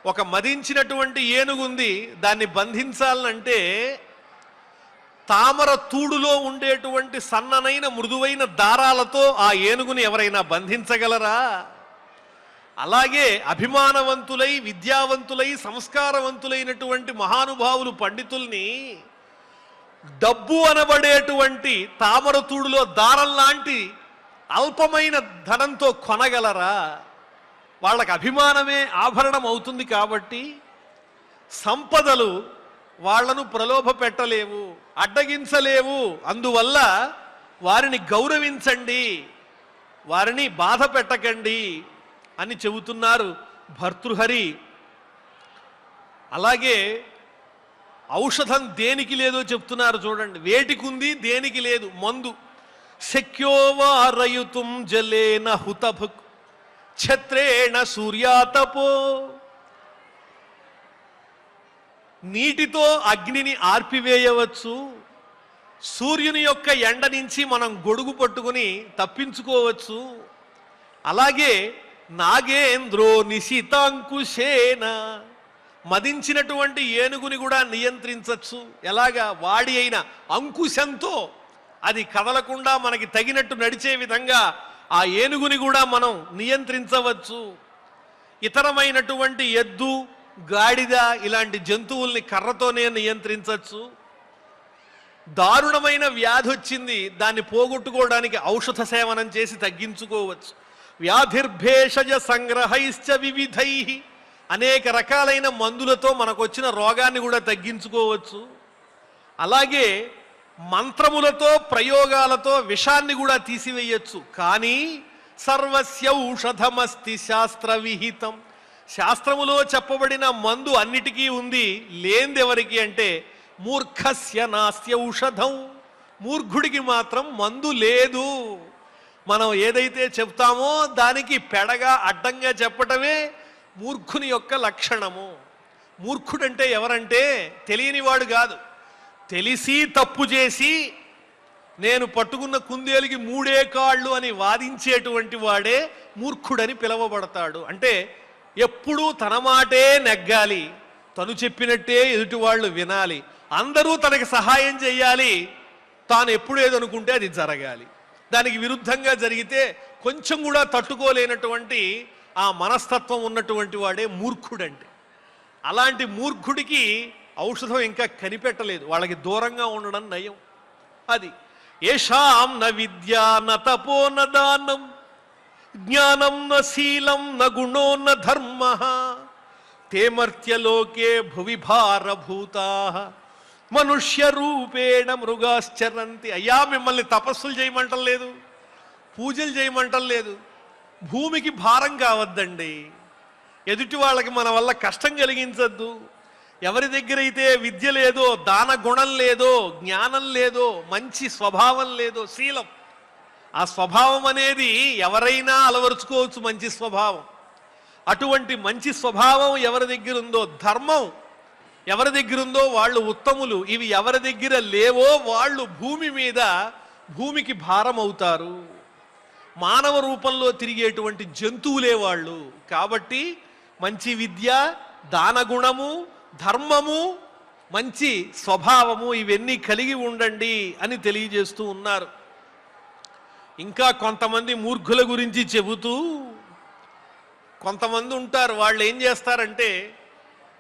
ఒక మదించినటువంటి ఏనుగుంది, దాన్ని బంధించాలనంటే తామర తూడులో ఉండేటువంటి సన్ననైన మృదువైన దారాలతో ఆ ఏనుగుని ఎవరైనా బంధించగలరా? అలాగే అభిమానవంతులై విద్యావంతులై సంస్కారవంతులైనటువంటి మహానుభావులు పండితుల్ని డబ్బు అనబడేటువంటి తామర తూడులో దారం లాంటి అల్పమైన ధనంతో కొనగలరా? వాళ్ళకి అభిమానమే ఆభరణం అవుతుంది. కాబట్టి సంపదలు వాళ్లను ప్రలోభ పెట్టలేవు, అడ్డగించలేవు. అందువల్ల వారిని గౌరవించండి, వారిని బాధ పెట్టకండి అని చెబుతున్నారు భర్తృహరి. అలాగే ఔషధం దేనికి లేదో చెప్తున్నారు చూడండి. వేటికుంది దేనికి లేదు. మందు శక్యోవారయుతుం జలేన హుతభుక్ ఛత్రేణ సూర్యాతపో. నీటితో అగ్నిని ఆర్పివేయవచ్చు, సూర్యుని యొక్క ఎండ నుంచి మనం గొడుగు పట్టుకుని తప్పించుకోవచ్చు. అలాగే నాగేంద్రో నిశితాంకుశేన, మదించినటువంటి ఏనుగుని కూడా నియంత్రించవచ్చు. ఎలాగా? వాడి అయిన అంకుశంతో అది కదలకుండా మనకి తగినట్టు నడిచే విధంగా ఆ ఏనుగుని కూడా మనం నియంత్రించవచ్చు. ఇతరమైనటువంటి ఎద్దు, గాడిద ఇలాంటి జంతువుల్ని కర్రతోనే నియంత్రించవచ్చు. దారుణమైన వ్యాధి వచ్చింది, దాన్ని పోగొట్టుకోవడానికి ఔషధ సేవనం చేసి తగ్గించుకోవచ్చు. వ్యాధిర్భేషజ సంగ్రహైశ్చ వివిధై, అనేక రకాలైన మందులతో మనకు వచ్చిన రోగాన్ని కూడా తగ్గించుకోవచ్చు. అలాగే మంత్రములతో ప్రయోగాలతో విషాన్ని కూడా తీసివేయచ్చు. కానీ సర్వస్య ఔషధమస్తి శాస్త్ర విహితం, శాస్త్రములో చెప్పబడిన మందు అన్నిటికీ ఉంది. లేనిదెవరికి అంటే మూర్ఖస్య నాస్తి ఔషధం, మూర్ఖుడికి మాత్రం మందు లేదు. మనం ఏదైతే చెప్తామో దానికి పెడగా అడ్డంగా చెప్పటమే మూర్ఖుని యొక్క లక్షణము. మూర్ఖుడంటే ఎవరంటే తెలియనివాడు కాదు, తెలిసి తప్పు చేసి నేను పట్టుకున్న కుందేలుకి 3 కాళ్ళు అని వాదించేటువంటి వాడే మూర్ఖుడని పిలువబడతాడు. అంటే ఎప్పుడూ తన మాటే నెగ్గాలి, తను చెప్పినట్టే ఎదుటి వాళ్ళు వినాలి, అందరూ తనకి సహాయం చేయాలి, తాను ఎప్పుడు ఏదనుకుంటే అది జరగాలి. దానికి విరుద్ధంగా జరిగితే కొంచెం కూడా తట్టుకోలేనటువంటి ఆ మనస్తత్వం ఉన్నటువంటి వాడే మూర్ఖుడంటే. అలాంటి మూర్ఖుడికి ఔషధం ఇంకా కనిపెట్టలేదు, వాళ్ళకి దూరంగా ఉండడం నయం. అది ఏషాం న విద్యా న తపో న దానం జ్ఞానం న శీలం న గుణో న ధర్మ తే మర్త్యలోకే భువి భారభూతాః మనుష్య రూపేణ మృగాశ్చరంతి. అయ్యా, మిమ్మల్ని తపస్సులు చేయమంటం లేదు, పూజలు చేయమంటం లేదు, భూమికి భారం కావద్దండి, ఎదుటి వాళ్ళకి మన వల్ల కష్టం కలిగించద్దు. ఎవరి దగ్గర అయితే విద్య లేదో, దాన గుణం లేదో, జ్ఞానం లేదో, మంచి స్వభావం లేదో, శీలం, ఆ స్వభావం అనేది ఎవరైనా అలవరుచుకోవచ్చు. మంచి స్వభావం, అటువంటి మంచి స్వభావం ఎవరి దగ్గర ఉందో, ధర్మం ఎవరి దగ్గర ఉందో వాళ్ళు ఉత్తములు. ఇవి ఎవరి దగ్గర లేవో వాళ్ళు భూమి మీద భూమికి భారం అవుతారు. మానవ రూపంలో తిరిగేటువంటి జంతువులే వాళ్ళు. కాబట్టి మంచి విద్య, దానగుణము, ధర్మము, మంచి స్వభావము ఇవన్నీ కలిగి ఉండండి అని తెలియజేస్తూ ఉన్నారు. ఇంకా కొంతమంది మూర్ఖుల గురించి చెబుతూ, కొంతమంది ఉంటారు, వాళ్ళు ఏం చేస్తారంటే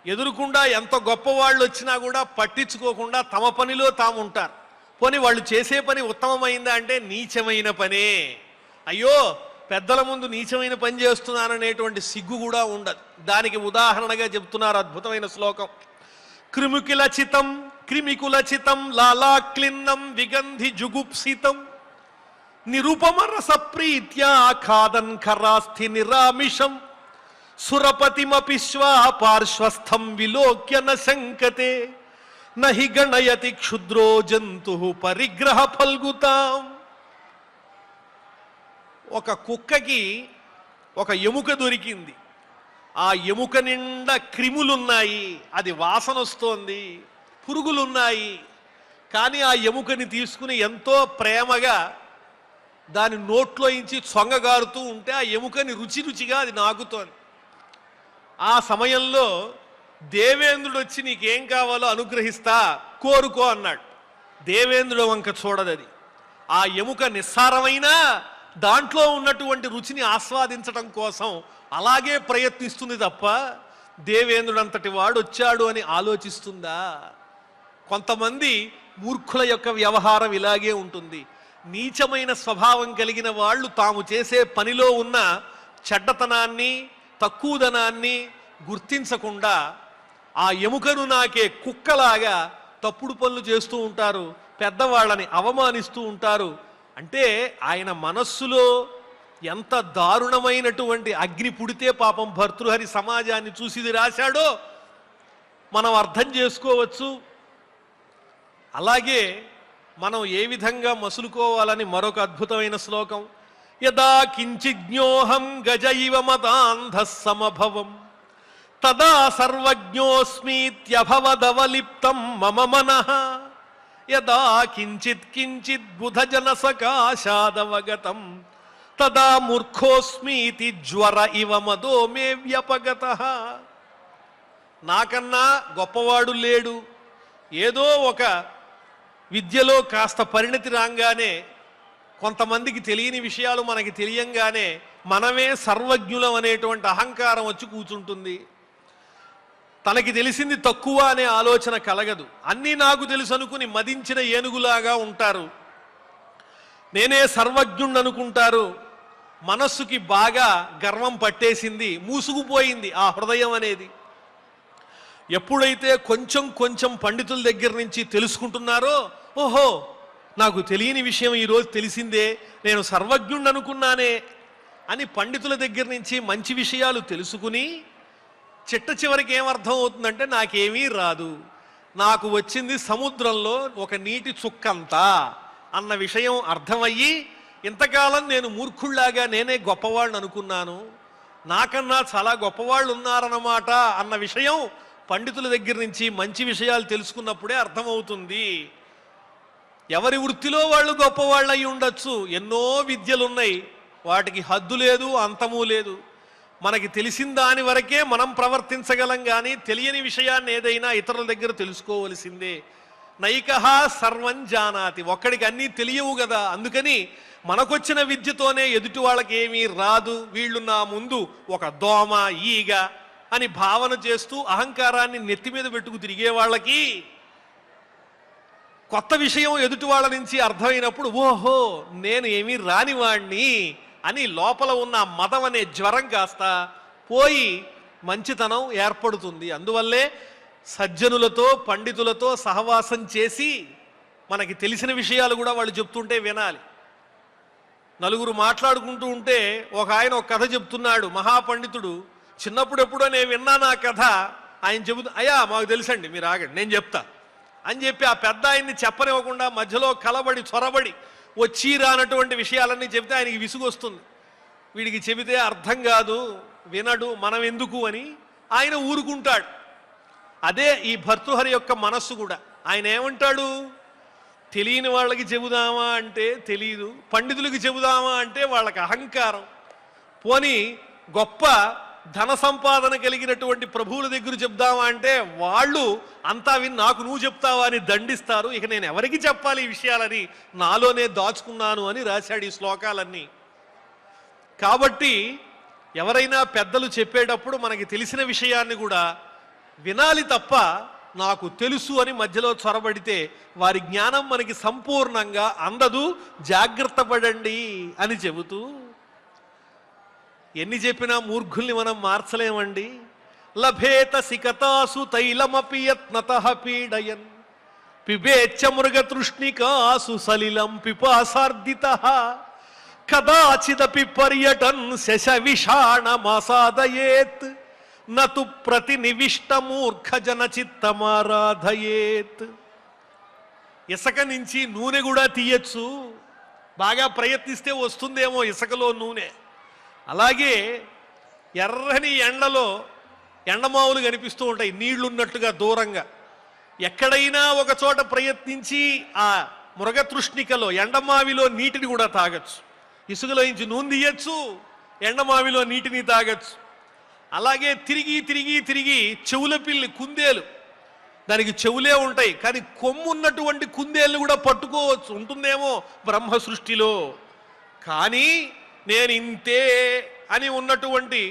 ఎదురుకుండా ఎంత గొప్ప వాళ్ళు వచ్చినా కూడా పట్టించుకోకుండా తమ పనిలో తాము ఉంటారు. పోనీ వాళ్ళు చేసే పని ఉత్తమమైందా అంటే నీచమైన పనే. అయ్యో పెద్దల ముందు నీచమైన పని చేస్తున్నాననేటువంటి సిగ్గు కూడా ఉండదు. దానికి ఉదాహరణగా చెప్తున్నారు అద్భుతమైన శ్లోకం. క్రిమికులచితం లాలాక్లిన్నం విగంధి జుగుప్సితం నిరుపమ రసప్రీత్యా ఖాదన్ ఖరాస్థి నిరామిషం సురపతిమపిశ్వా పార్శ్వస్థం విలోక్య న శంకతే నహి గణయతి క్షుద్రో జంతు పరిగ్రహ ఫల్గుతాం. ఒక కుక్కకి ఒక ఎముక దొరికింది. ఆ ఎముక నిండా క్రిములున్నాయి, అది వాసన వస్తోంది, పురుగులున్నాయి. కానీ ఆ ఎముకని తీసుకుని ఎంతో ప్రేమగా దాని నోట్లో ఇంచి చొంగగారుతూ ఉంటే ఆ ఎముకని రుచిగా అది నాకుతోంది. ఆ సమయంలో దేవేంద్రుడు వచ్చి నీకేం కావాలో అనుగ్రహిస్తా, కోరుకో అన్నాడు. దేవేంద్రుడు వంక చూడదది. ఆ ఎముక నిస్సారమైనా దాంట్లో ఉన్నటువంటి రుచిని ఆస్వాదించడం కోసం అలాగే ప్రయత్నిస్తుంది తప్ప దేవేంద్రుడు అంతటి వాడు వచ్చాడు అని ఆలోచిస్తుందా? కొంతమంది మూర్ఖుల యొక్క వ్యవహారం ఇలాగే ఉంటుంది. నీచమైన స్వభావం కలిగిన వాళ్ళు తాము చేసే పనిలో ఉన్న చెడ్డతనాన్ని, తక్కువదనాన్ని గుర్తించకుండా ఆ ఎముకను నాకే కుక్కలాగా తప్పుడు పనులు చేస్తూ ఉంటారు, పెద్దవాళ్ళని అవమానిస్తూ ఉంటారు. అంటే ఆయన మనస్సులో ఎంత దారుణమైనటువంటి అగ్ని పుడితే పాపం భర్తృహరి సమాజాన్ని చూసిది రాశాడో మనం అర్థం చేసుకోవచ్చు. అలాగే మనం ఏ విధంగా మసులుకోవాలని మరొక అద్భుతమైన శ్లోకం. యదా కించిజ్ఞోహం గజ ఇవ మదాంధ సమభవం తదా సర్వజ్ఞోస్మీత్యభవదవలిప్తం మమ మనః యదా కించిత్ కించిత్ బుధజన సకాశాదవగతం తదా మూర్ఖోస్మీతి జ్వర ఇవ మదో మే వ్యపగతః. నాకన్నా గొప్పవాడు లేడు. ఏదో ఒక విద్యలో కాస్త పరిణతి రాగానే, కొంతమందికి తెలియని విషయాలు మనకి తెలియంగానే మనమే సర్వజ్ఞులం అనేటువంటి అహంకారం వచ్చి కూర్చుంటుంది. తనకి తెలిసింది తక్కువ అనే ఆలోచన కలగదు. అన్నీ నాకు తెలుసు అనుకుని మదించిన ఏనుగులాగా ఉంటారు. నేనే సర్వజ్ఞుణ్ణి అనుకుంటారు. మనస్సుకి బాగా గర్వం పట్టేసింది, మూసుకుపోయింది ఆ హృదయం అనేది. ఎప్పుడైతే కొంచెం కొంచెం పండితుల దగ్గర నుంచి తెలుసుకుంటున్నారో, ఓహో నాకు తెలియని విషయం ఈరోజు తెలిసిందే, నేను సర్వజ్ఞుణ్ణి అనుకున్నానే అని పండితుల దగ్గర నుంచి మంచి విషయాలు తెలుసుకుని చిట్ట చివరికి ఏమర్థం అవుతుందంటే నాకేమీ రాదు, నాకు వచ్చింది సముద్రంలో ఒక నీటి చుక్కంతా అన్న విషయం అర్థమయ్యి, ఇంతకాలం నేను మూర్ఖుళ్లాగా నేనే గొప్పవాళ్ళని అనుకున్నాను, నాకన్నా చాలా గొప్పవాళ్ళు ఉన్నారన్నమాట అన్న విషయం పండితుల దగ్గర నుంచి మంచి విషయాలు తెలుసుకున్నప్పుడే అర్థమవుతుంది. ఎవరి వృత్తిలో వాళ్ళు గొప్పవాళ్ళు అయి ఉండొచ్చు. ఎన్నో విద్యలున్నాయి, వాటికి హద్దు లేదు, అంతము లేదు. మనకి తెలిసిన దాని వరకే మనం ప్రవర్తించగలం, కానీ తెలియని విషయాన్ని ఏదైనా ఇతరుల దగ్గర తెలుసుకోవలసిందే. నైకహ సర్వం జానాతి, ఒక్కడికి అన్నీ తెలియవు కదా. అందుకని మనకొచ్చిన విద్యతోనే ఎదుటి వాళ్ళకి ఏమీ రాదు, వీళ్ళు నా ముందు ఒక దోమ ఈగ అని భావన చేస్తూ అహంకారాన్ని నెత్తి మీద పెట్టుకు తిరిగే వాళ్ళకి కొత్త విషయం ఎదుటి వాళ్ళ నుంచి అర్థమైనప్పుడు ఓహో నేను ఏమీ రానివాణ్ణి అని లోపల ఉన్న మదం అనే జ్వరం కాస్త పోయి మంచితనం ఏర్పడుతుంది. అందువల్లే సజ్జనులతో పండితులతో సహవాసం చేసి మనకి తెలిసిన విషయాలు కూడా వాళ్ళు చెప్తుంటే వినాలి. నలుగురు మాట్లాడుకుంటూ ఉంటే ఒక ఆయన ఒక కథ చెప్తున్నాడు, మహాపండితుడు. చిన్నప్పుడు ఎప్పుడో నేను విన్నాను ఆ కథ. ఆయన చెబుతూ అయ్యా మాకు తెలుసండి, మీరు ఆగండి నేను చెప్తా అని చెప్పి ఆ పెద్ద ఆయన్ని చెప్పనివ్వకుండా మధ్యలో కలబడి చొరబడి వచ్చి రానటువంటి విషయాలన్నీ చెబితే ఆయనకి విసుగు వస్తుంది. వీడికి చెబితే అర్థం కాదు, వినడు, మనం ఎందుకు అని ఆయన ఊరుకుంటాడు. అదే ఈ భర్తృహరి యొక్క మనస్సు కూడా. ఆయన ఏమంటాడు, తెలియని వాళ్ళకి చెబుదామా అంటే తెలియదు, పండితులకి చెబుదామా అంటే వాళ్ళకి అహంకారం. పోనీ గొప్ప ధన సంపాదన కలిగినటువంటి ప్రభువుల దగ్గర చెప్దామా అంటే వాళ్ళు అంతా విని నాకు నువ్వు చెప్తావా అని దండిస్తారు. ఇక నేను ఎవరికి చెప్పాలి ఈ విషయాలని నాలోనే దాచుకున్నాను అని రాశాడు ఈ శ్లోకాలన్నీ. కాబట్టి ఎవరైనా పెద్దలు చెప్పేటప్పుడు మనకి తెలిసిన విషయాన్ని కూడా వినాలి తప్ప నాకు తెలుసు అని మధ్యలో చొరబడితే వారి జ్ఞానం మనకి సంపూర్ణంగా అందదు, జాగ్రత్త పడండి అని చెబుతూ ఎన్ని చెప్పినా మూర్ఖుల్ని మనం మార్చలేమండి. లభేత సికతాసు తైలమపి యత్నతః పీడయన్ పిబేచ్చ మృగతృష్ణికాసు సలిలం పిపాసార్దితః కదాచిదపి పర్యటన్ శశవిషాణమాసాదయేత్ నతు ప్రతినివిష్ట మూర్ఖ జన చిత్తమారాధయేత్. ఇసుక నుంచి నూనె కూడా తీయచ్చు, బాగా ప్రయత్నిస్తే వస్తుందేమో ఇసుకలో నూనె. అలాగే ఎర్రని ఎండలో ఎండమావులు కనిపిస్తూ ఉంటాయి నీళ్లున్నట్టుగా దూరంగా. ఎక్కడైనా ఒక చోట ప్రయత్నించి ఆ మృగతృష్ణికలో ఎండమావిలో నీటిని కూడా తాగొచ్చు, ఇసుకలో నుంచి నూనె తీయచ్చు, ఎండమావిలో నీటిని తాగొచ్చు. అలాగే తిరిగి తిరిగి తిరిగి చెవుల పిల్లి కుందేలు, దానికి చెవులే ఉంటాయి కానీ కొమ్మున్నటువంటి కుందేళ్ళు కూడా పట్టుకోవచ్చు, ఉంటుందేమో బ్రహ్మ సృష్టిలో. కానీ నేను ఇంతే అని ఉన్నటువంటి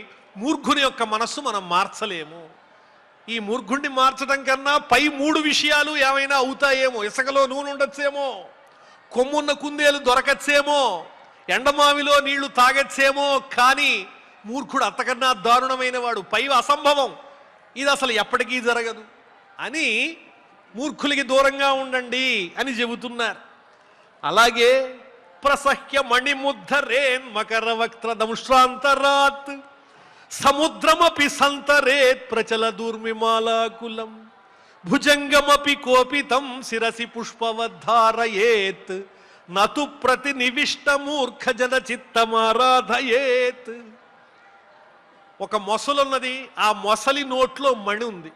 మూర్ఖుని యొక్క మనస్సు మనం మార్చలేము. ఈ మూర్ఖుడిని మార్చడం కన్నా పై 3 విషయాలు ఏమైనా అవుతాయేమో. ఇసుకలో నూనె ఉండొచ్చేమో, కొమ్మున్న కుందేలు దొరకచ్చేమో, ఎండమావిలో నీళ్లు తాగచ్చేమో. కానీ మూర్ఖుడు అంతకన్నా దారుణమైన వాడు, పై అసంభవం, ఇది అసలు ఎప్పటికీ జరగదు అని మూర్ఖులకి దూరంగా ఉండండి అని చెబుతున్నారు. అలాగే ప్రసహ్య మణిముద్ధరేన్ మకర వక్త్ర దంశ్రాంతరాత్ సముద్రమపి సంతరేత్ ప్రచల దూర్మిమాలాకులం భుజంగమపి కోపితం శిరసి పుష్పవద్ధారయేత్ నతు ప్రతినివిష్ట మూర్ఖ జన చిత్తమారాధయేత్. ఒక మొసలున్నది, ఆ మొసలి నోట్లో మణి ఉంది.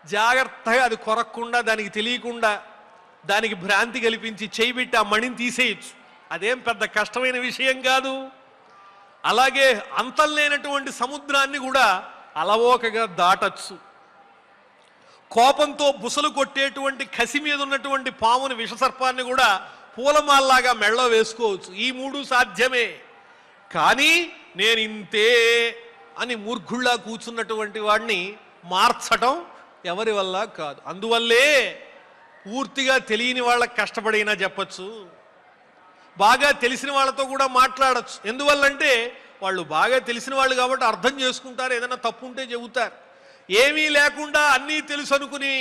జాగ్రత్తగా అది కొరక్కుండా, దానికి తెలియకుండా, దానికి భ్రాంతి కల్పించి చేయిబెట్టి ఆ మణిని తీసేయచ్చు. అదేం పెద్ద కష్టమైన విషయం కాదు. అలాగే అంతం లేనటువంటి సముద్రాన్ని కూడా అలవోకగా దాటచ్చు. కోపంతో బుసలు కొట్టేటువంటి కసి మీద ఉన్నటువంటి పాముని, విషసర్పాన్ని కూడా పూలమాల్లాగా మెళ్ళో వేసుకోవచ్చు. ఈ 3 సాధ్యమే. కానీ నేను ఇంతే అని మూర్ఖుళ్ళా కూర్చున్నటువంటి వాడిని మార్చటం ఎవరి వల్ల కాదు. అందువల్లే పూర్తిగా తెలియని వాళ్ళకి కష్టపడినా చెప్పచ్చు, బాగా తెలిసిన వాళ్ళతో కూడా మాట్లాడచ్చు. ఎందువల్లంటే వాళ్ళు బాగా తెలిసిన వాళ్ళు కాబట్టి అర్థం చేసుకుంటారు, ఏదైనా తప్పు ఉంటే చెబుతారు. ఏమీ లేకుండా అన్నీ తెలుసు అనుకుని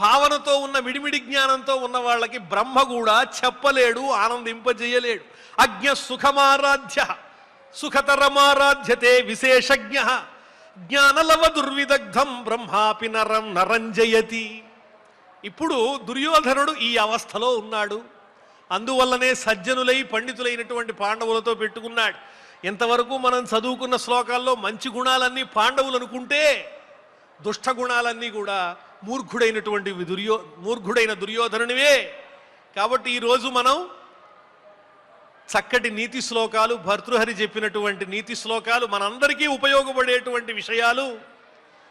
భావనతో ఉన్న విడిమిడి జ్ఞానంతో ఉన్న వాళ్ళకి బ్రహ్మ కూడా చెప్పలేడు, ఆనందింపజేయలేడు. అజ్ఞ సుఖమారాధ్య సుఖతరమారాధ్యతే విశేషజ్ఞ జ్ఞానలవ దుర్విదగ్ధం బ్రహ్మాపి నరం నరంజయతి. ఇప్పుడు దుర్యోధనుడు ఈ అవస్థలో ఉన్నాడు. అందువల్లనే సజ్జనులై పండితులైనటువంటి పాండవులతో పెట్టుకున్నాడు. ఇంతవరకు మనం చదువుకున్న శ్లోకాల్లో మంచి గుణాలన్నీ పాండవులు అనుకుంటే, దుష్ట గుణాలన్నీ కూడా మూర్ఖుడైన దుర్యోధనునివే. కాబట్టి ఈరోజు మనం చక్కటి నీతి శ్లోకాలు, భర్తృహరి చెప్పినటువంటి నీతి శ్లోకాలు, మనందరికీ ఉపయోగపడేటువంటి విషయాలు,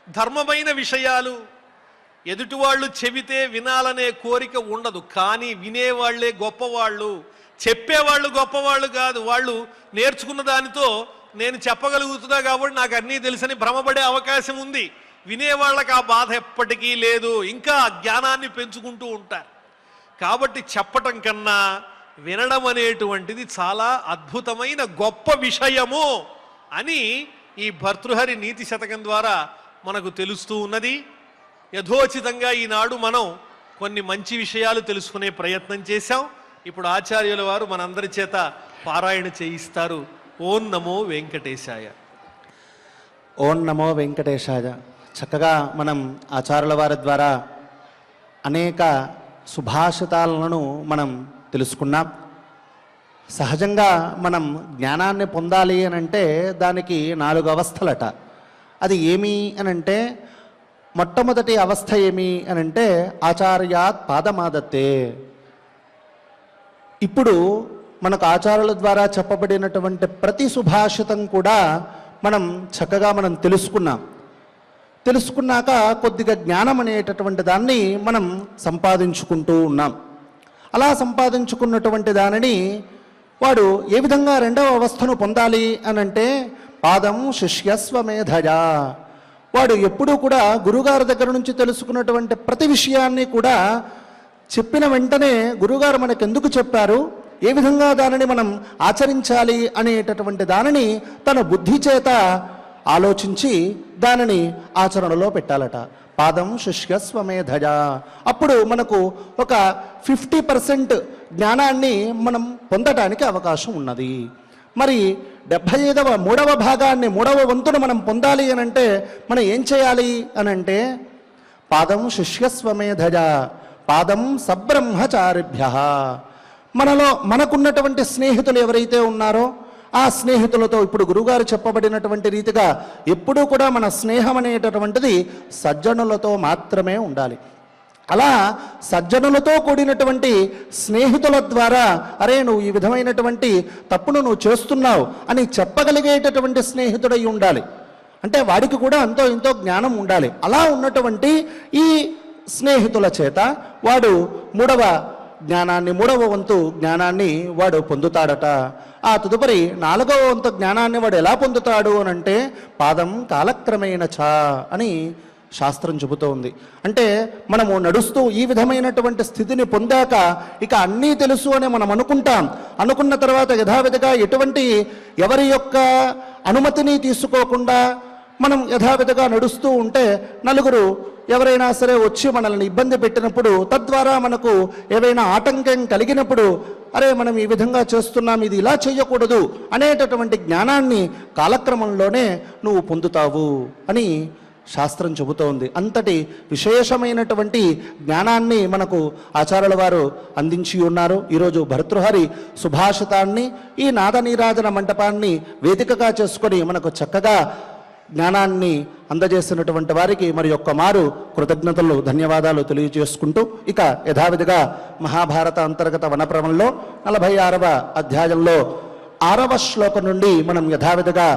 ధర్మమైన విషయాలు. ఎదుటివాళ్ళు చెబితే వినాలనే కోరిక ఉండదు, కానీ వినేవాళ్లే గొప్పవాళ్ళు. చెప్పేవాళ్ళు గొప్పవాళ్ళు కాదు. వాళ్ళు నేర్చుకున్న దానితో నేను చెప్పగలుగుతున్నా కాబట్టి నాకు అన్నీ తెలుసని భ్రమపడే అవకాశం ఉంది. వినేవాళ్ళకి ఆ బాధ ఎప్పటికీ లేదు, ఇంకా జ్ఞానాన్ని పెంచుకుంటూ ఉంటారు. కాబట్టి చెప్పటం కన్నా వినడం అనేటువంటిది చాలా అద్భుతమైన గొప్ప విషయము అని ఈ భర్తృహరి నీతి శతకం ద్వారా మనకు తెలుస్తూ ఉన్నది. యథోచితంగా ఈనాడు మనం కొన్ని మంచి విషయాలు తెలుసుకునే ప్రయత్నం చేశాం. ఇప్పుడు ఆచార్యుల వారు మనందరి చేత పారాయణ చేయిస్తారు. ఓం నమో వెంకటేశాయ. ఓం నమో వెంకటేశాయ. చక్కగా మనం ఆచార్యుల వారి ద్వారా అనేక సుభాషితాలను మనం తెలుసుకున్నాం. సహజంగా మనం జ్ఞానాన్ని పొందాలి అని అంటే దానికి 4 అవస్థలట. అది ఏమి అనంటే, మొట్టమొదటి అవస్థ ఏమి అనంటే ఆచార్యాత్ పాదమాదత్తే. ఇప్పుడు మనకు ఆచార్యుల ద్వారా చెప్పబడినటువంటి ప్రతి సుభాషితం కూడా మనం చక్కగా తెలుసుకున్నాక కొద్దిగా జ్ఞానం అనేటటువంటి దాన్ని మనం సంపాదించుకుంటూ ఉన్నాం. అలా సంపాదించుకున్నటువంటి దానిని వాడు ఏ విధంగా 2వ అవస్థను పొందాలి అనంటే పాదం శిష్యస్వమేధయా. వాడు ఎప్పుడూ కూడా గురుగారి దగ్గర నుంచి తెలుసుకున్నటువంటి ప్రతి విషయాన్ని కూడా చెప్పిన వెంటనే గురుగారు మనకు ఎందుకు చెప్పారు, ఏ విధంగా దానిని మనం ఆచరించాలి అనేటటువంటి దానిని తన బుద్ధి చేత ఆలోచించి దానిని ఆచరణలో పెట్టాలట. పాదం శిష్యస్వమేధజ. అప్పుడు మనకు ఒక 50% జ్ఞానాన్ని మనం పొందడానికి అవకాశం ఉన్నది. మరి 75వ 3వ భాగాన్ని 3వ వంతును మనం పొందాలి అని అంటే మనం ఏం చేయాలి అని అంటే పాదం శిష్యస్వమేధజ పాదం సబ్రహ్మచారిభ్య. మనకున్నటువంటి స్నేహితులు ఎవరైతే ఉన్నారో ఆ స్నేహితులతో ఇప్పుడు గురుగారు చెప్పబడినటువంటి రీతిగా ఎప్పుడూ కూడా మన స్నేహం అనేటటువంటిది సజ్జనులతో మాత్రమే ఉండాలి. అలా సజ్జనులతో కూడినటువంటి స్నేహితుల ద్వారా అరే నువ్వు ఈ విధమైనటువంటి తప్పును నువ్వు చేస్తున్నావు అని చెప్పగలిగేటటువంటి స్నేహితుడై ఉండాలి. అంటే వాడికి కూడా అంతో ఇంతో జ్ఞానం ఉండాలి. అలా ఉన్నటువంటి ఈ స్నేహితుల చేత వాడు 3వ జ్ఞానాన్ని 3వ వంతు జ్ఞానాన్ని వాడు పొందుతాడట. ఆ తదుపరి 4వ వంతు జ్ఞానాన్ని వాడు ఎలా పొందుతాడు అని అంటే పాదం కాలక్రమేణ చ అని శాస్త్రం చెబుతోంది. అంటే మనము నడుస్తూ ఈ విధమైనటువంటి స్థితిని పొందాక ఇక అన్నీ తెలుసు అని మనం అనుకున్న తర్వాత యథావిధిగా ఎటువంటి ఎవరి యొక్క అనుమతిని తీసుకోకుండా మనం యథావిధిగా నడుస్తూ ఉంటే నలుగురు ఎవరైనా సరే వచ్చి మనల్ని ఇబ్బంది పెట్టినప్పుడు తద్వారా మనకు ఏవైనా ఆటంకం కలిగినప్పుడు అరే మనం ఈ విధంగా చేస్తున్నాం, ఇది ఇలా చేయకూడదు అనేటటువంటి జ్ఞానాన్ని కాలక్రమంలోనే నువ్వు పొందుతావు అని శాస్త్రం చెబుతోంది. అంతటి విశేషమైనటువంటి జ్ఞానాన్ని మనకు ఆచార్యుల వారు అందించి ఉన్నారు. ఈరోజు భర్తృహరి సుభాషితాన్ని ఈ నాదనీరాజన మంటపాన్ని వేదికగా చేసుకొని మనకు చక్కగా జ్ఞానాన్ని అందజేసినటువంటి వారికి మరి ఒక్క మారు కృతజ్ఞతలు ధన్యవాదాలు తెలియజేసుకుంటూ ఇక యథావిధిగా మహాభారత అంతర్గత వనప్రవంలో 46వ అధ్యాయంలో 6వ శ్లోకం నుండి మనం యథావిధిగా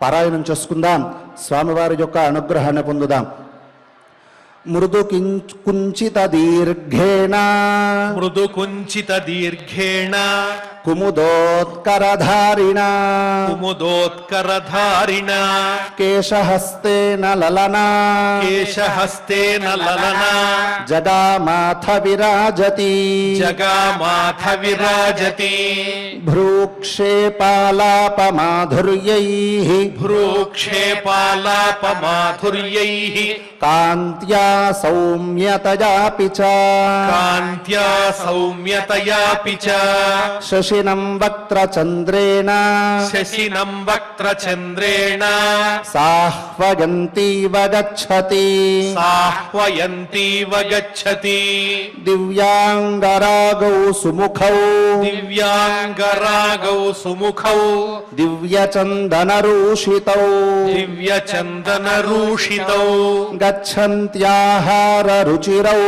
పారాయణం చేసుకుందాం. స్వామివారి యొక్క అనుగ్రహాన్ని పొందుదాం. మృదు కుంచిత దీర్ఘేణ కుముదోత్కరధారిణ కేశహస్తేన లలనా జగామాథ విరాజతి భ్రూక్షేపాలాపమాధుర్యైః కాంత్యా సౌమ్యతయాపి చ శశినం వక్త్రచంద్రేణ సాహ్వయంతీవ గచ్చతి దివ్యాంగరాగౌ సుముఖౌ దివ్యచందనరూషితౌ గచ్చంత్యాహార రుచిరౌ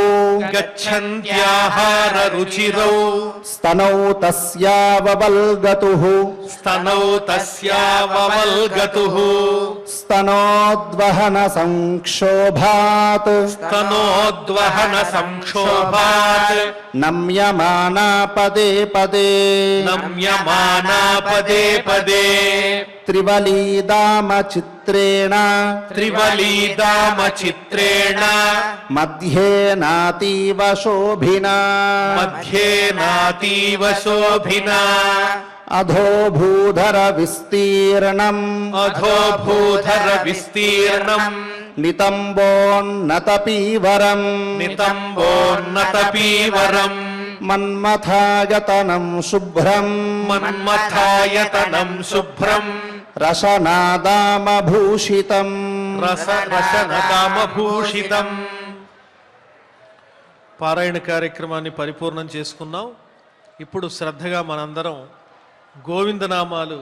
స్తనౌ తస్యావల్గతుః స్తనోద్వహన సంక్షోభాత్ నమ్యమానా పదే పదే త్రివలీదామచిత్రేణ మధ్యేనాతీవ శోభినా అధోభూధర విస్తీర్ణం నితంబోన్నతపీవరం మన్మథాయతనం శుభ్రం రసనాదామభూషితం పారాయణ కార్యక్రమాన్ని పరిపూర్ణం చేసుకున్నాం. ఇప్పుడు శ్రద్ధగా మనందరం గోవిందనామాలు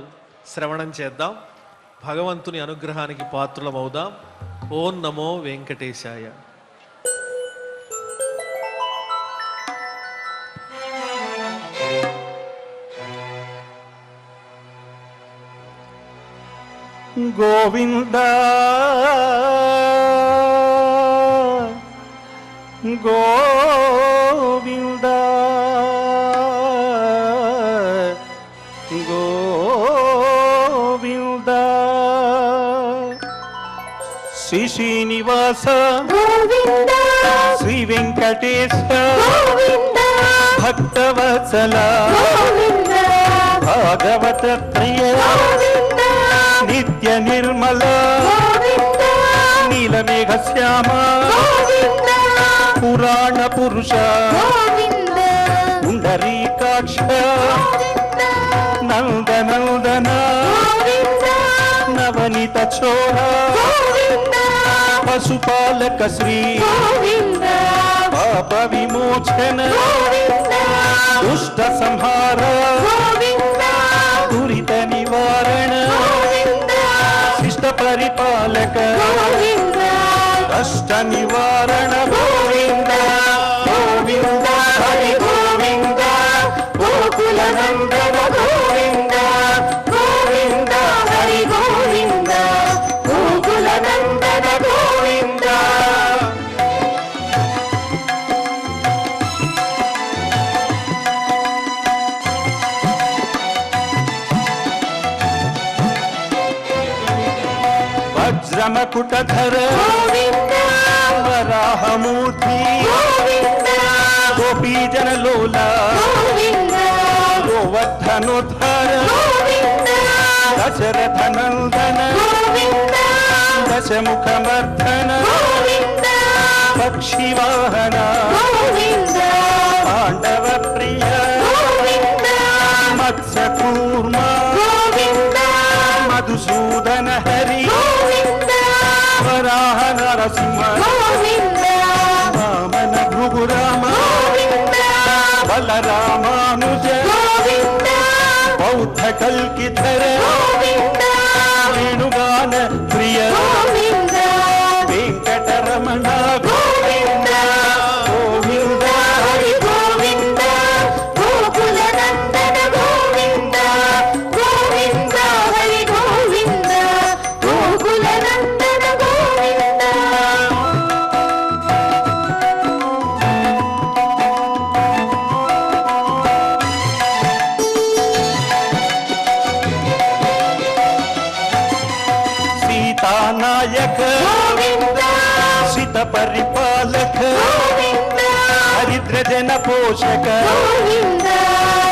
శ్రవణం చేద్దాం. భగవంతుని అనుగ్రహానికి పాత్రులమవుదాం. ఓం నమో వెంకటేశాయ. గోవింద గోవింద గోవింద శ్రీ శ్రీనివాస గోవింద శ్రీ వెంకటేశ గోవింద భక్తవత్సల గోవింద భాగవత ప్రియ గోవింద నిత్య నిర్మల గోవింద నీలమేఘ శ్యామ గోవింద పురాణ పురుష గోవింద పుండరీకాక్ష గోవింద నందనందన గోవింద నవనీత చోళ గోవింద పశుపాలక శ్రీ గోవింద పాప విమోచన గోవింద దుష్ట సంహార గోవింద దురిత నివారణ గోవింద శిష్ట పరిపాలక గోవింద కష్ట నివారణ గోవింద గోవింద హరి గోవింద గోకుల నందన గోవింద గోవింద హరి గోవింద గోకుల నందన గోవింద వజ్రమకుటధర గోవింద వరాహమూర్తి గోవింద గోపీజనలోల గోవింద గోవర్ధనోద్ధార గోవింద దశరథ నందన గోవింద దశముఖమర్ధన గోవింద పక్షివాహన గోవింద పాండవ ప్రియ గోవింద మత్స్యకూర్మ గోవింద మధుసూదన హరి గోవింద వరాహ నరసింహ గోవింద వామన భృగురామ గోవింద బలరామానుజ గోవింద బౌద్ధ కల్కిధర గోవింద వేణుగాన ప్రియ గోవింద వెంకటరమణ గోవింద గోవింద హరి గోవింద గోకుల నందన గోవింద గోవింద హరి గోవింద గోకుల నందన గోవింద సీతానాయక గోవింద శిత పరిపాలక గోవింద హరిద్ర జన పోషక గోవింద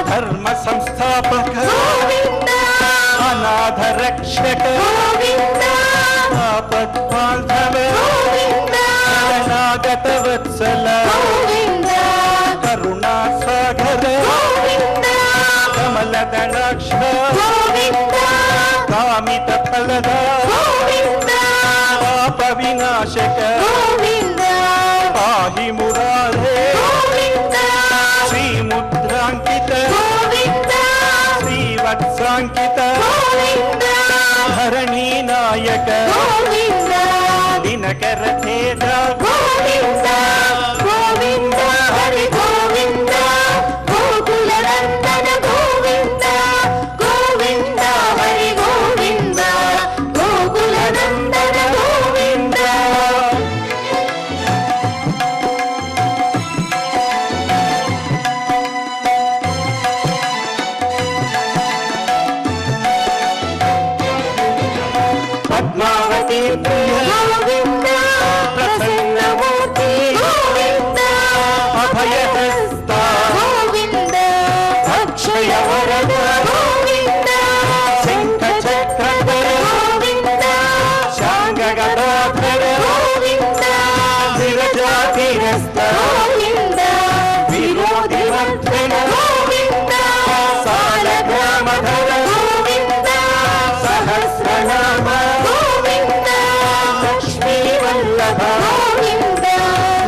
ధర్మ సంస్థాపక గోవింద అనాథ రక్షక గోవింద ఆపద్బాంధవ గోవింద శరణాగత వత్సల గోవింద కరుణా సాగర గోవింద కమల దళాక్ష గోవింద కామిత ఫలద గోవింద పాప వినాశక గోవింద పాహి మురారే గోవింద శ్రీముద్రాంకిత గోవింద శ్రీవత్సాంకిత గోవింద ధరణీ నాయక గోవింద దినకర తేజ గోవింద గోవింద హరి గోవింద గోకుల నందన గోవింద గోవింద హరి గోవింద గోకుల నందన గోవింద పద్మావతి ప్రియ గోవింద ప్రసన్నమూర్తి గోవింద అభయహస్త గోవింద అక్షయ వరద గోవింద శంఖ చక్రధర గోవింద శాంగగదాధర గోవింద విరజాతిరస్త గోవింద విరోధి వర్ధన గోవింద సాలగ్రామధర గోవింద సహస్రనామ గోవింద లక్ష్మీ వల్లభ గోవింద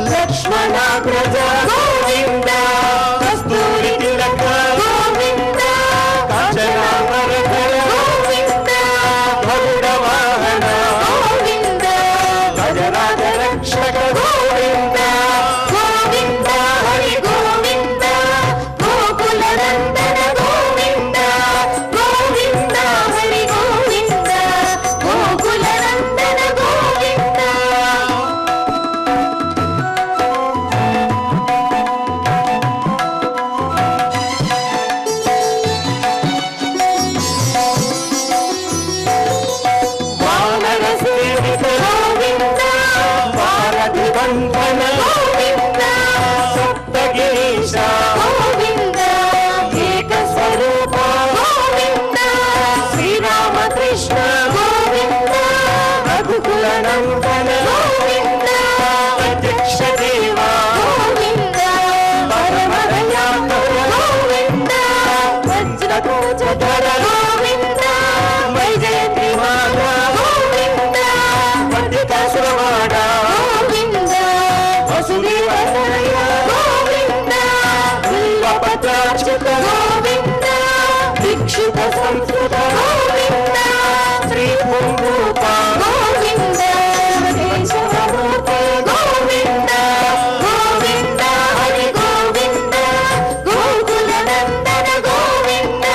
లక్ష్మణాగ్రజ గోవింద కస్తూరి తిలక గోవింద అచ్యుత గోవింద దీక్షిత సంస్కృత గోవింద శ్రీ పుంరూప గోవింద కేశవరూపే గోవింద గోవింద హరి గోవింద గోకుల నందన గోవింద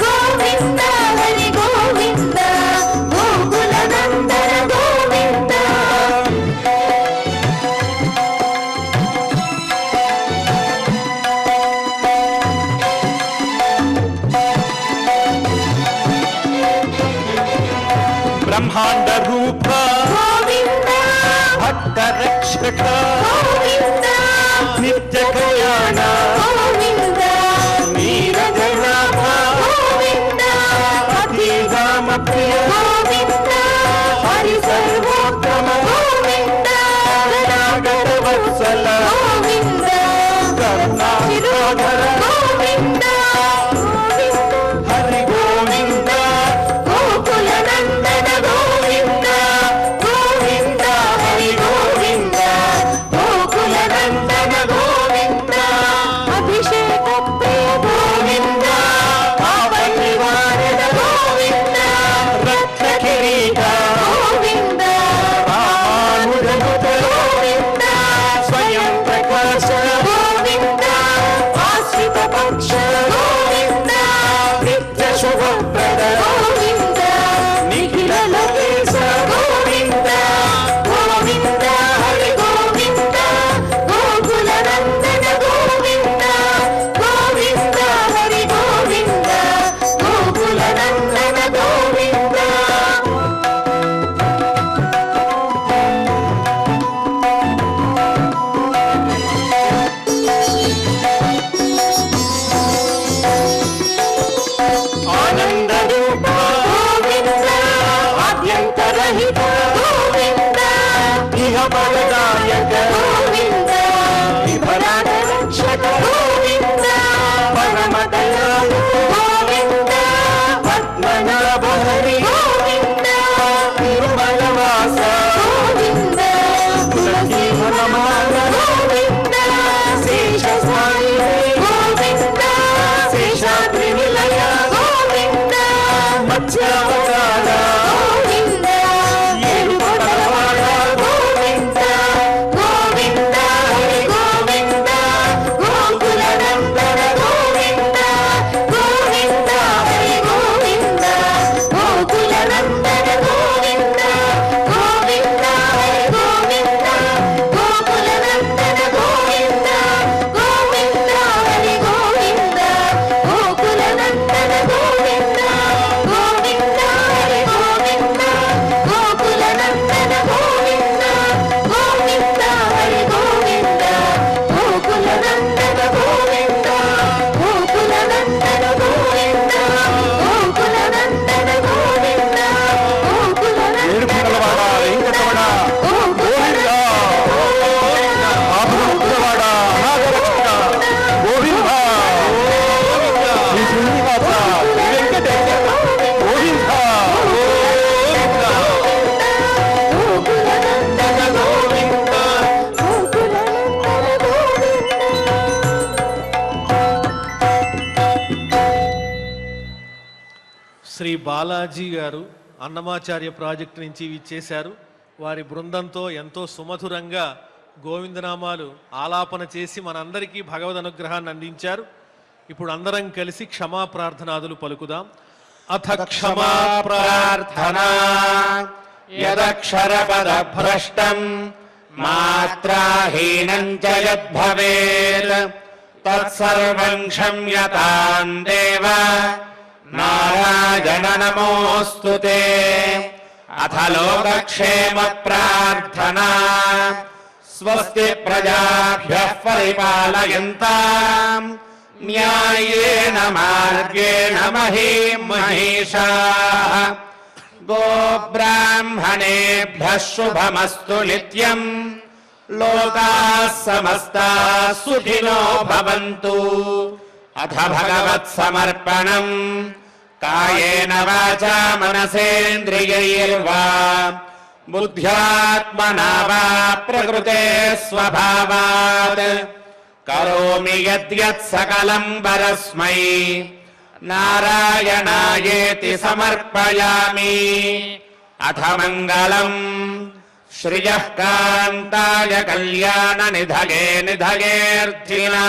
గోవింద హరి గోవింద గోకుల నందన గోవింద బ్రహ్మాండ రూప గోవింద భక్త రక్షక గోవింద నిత్య కళ్యాణ గోవింద నీరజనాభ గోవింద అతిగామ ప్రియ గోవింద హరి సర్వోత్తమ గోవింద నాగర వత్సల గోవింద కరుణాసాగర గోవింద హరి గోవింద గోకుల నందన గోవింద గోవింద హరి గోవింద గోకుల నందన గోవింద అభిషేక ప్రియ గోవింద పాప నివారణ గోవింద రత్న కిరీట గోవింద రామానుజనుత గోవింద స్వయం ప్రకాశ గోవింద ఆశ్రిత పక్ష గోవింద నిత్య శుభప్రద గోవింద నిఖిల లోకేశ గోవింద గోవింద హరి గోవింద గోకుల నందన గోవింద గోవింద హరి గోవింద గోకుల నందన గోవింద ఆనంద రూప గోవింద ఆద్యంతరహిత గోవింద ఇహ పరదాయక గోవింద విఫలాట రక్షక గోవింద పరమ దయాళు గోవింద పద్మనాభ హరి గోవింద తిరుమల వాస గోవింద తులసి వనమాల గోవింద శేష సాయి గోవింద శేషాద్రి నిలయ గోవింద మత్స్యావతార గోవింద ఏడు పటవాడ గోవింద గోవింద హరి గోవింద గోకుల నందన గోవింద గోవింద హరి గోవింద గోకుల నందన గోవింద గోవింద హరి గోవింద గోకుల నందన గోవింద గోవింద హరి గోవింద గోకుల నందన గోవింద గోవింద హరి గోవింద గోకుల నందన గోవింద గోవింద హరి గోవింద గోకుల నందన గోవింద గోకుల నందన గోవింద గోకుల నందన గోవింద గోకుల ఏడుకొండలవాడ వెంకటరమణ గోవింద ఆభరణవాడ నాగరక్షక గోవింద శ్రీ శ్రీనివాస వెంకటేశ గోవింద గోకుల నందన గోవింద గోకుల నందన గోవింద శ్రీ బాలాజీ గారు అన్నమాచార్య ప్రాజెక్టు నుంచి ఇచ్చేశారు. వారి బృందంతో ఎంతో సుమధురంగా గోవిందనామాలు ఆలాపన చేసి మనందరికీ భగవద్ అనుగ్రహాన్ని అందించారు. ఇప్పుడు అందరం కలిసి క్షమా ప్రార్థనాదులు పలుకుదాం. అథ క్షమా ప్రార్థనా యదక్షరపద భ్రష్టం మాత్రాహీనం చ యద్భవేత్ తత్సర్వం క్షమ్యతాం దేవ నారాయణ నమోऽस्तुते. అథ లోకక్షేమ ప్రార్థనా స్వస్తి ప్రజాభ్యః పరిపాలయంతాం న్యాయేన మార్గేణ మహీం మహిషాః. గోబ్రాహ్మణేభ్యः శుభమస్తు నిత్యం. లోకాः సమస్తాः సుఖినో భవంతు. అథ భగవత్సమర్పణం కాయేన వాచా మనసేంద్రియైర్వా బుద్ధ్యాత్మనా వా ప్రకృతే స్వభావాత్ కరోమి యద్యత్ సకలం పరస్మై నారాయణాయేతి సమర్పయామి. అథ మంగళం శ్రియః కాంతాయ కళ్యాణ నిధగే నిధగేర్థినాం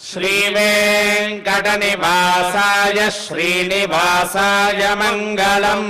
శ్రీవేంకట నివాసాయ శ్రీనివాసాయ మంగళం.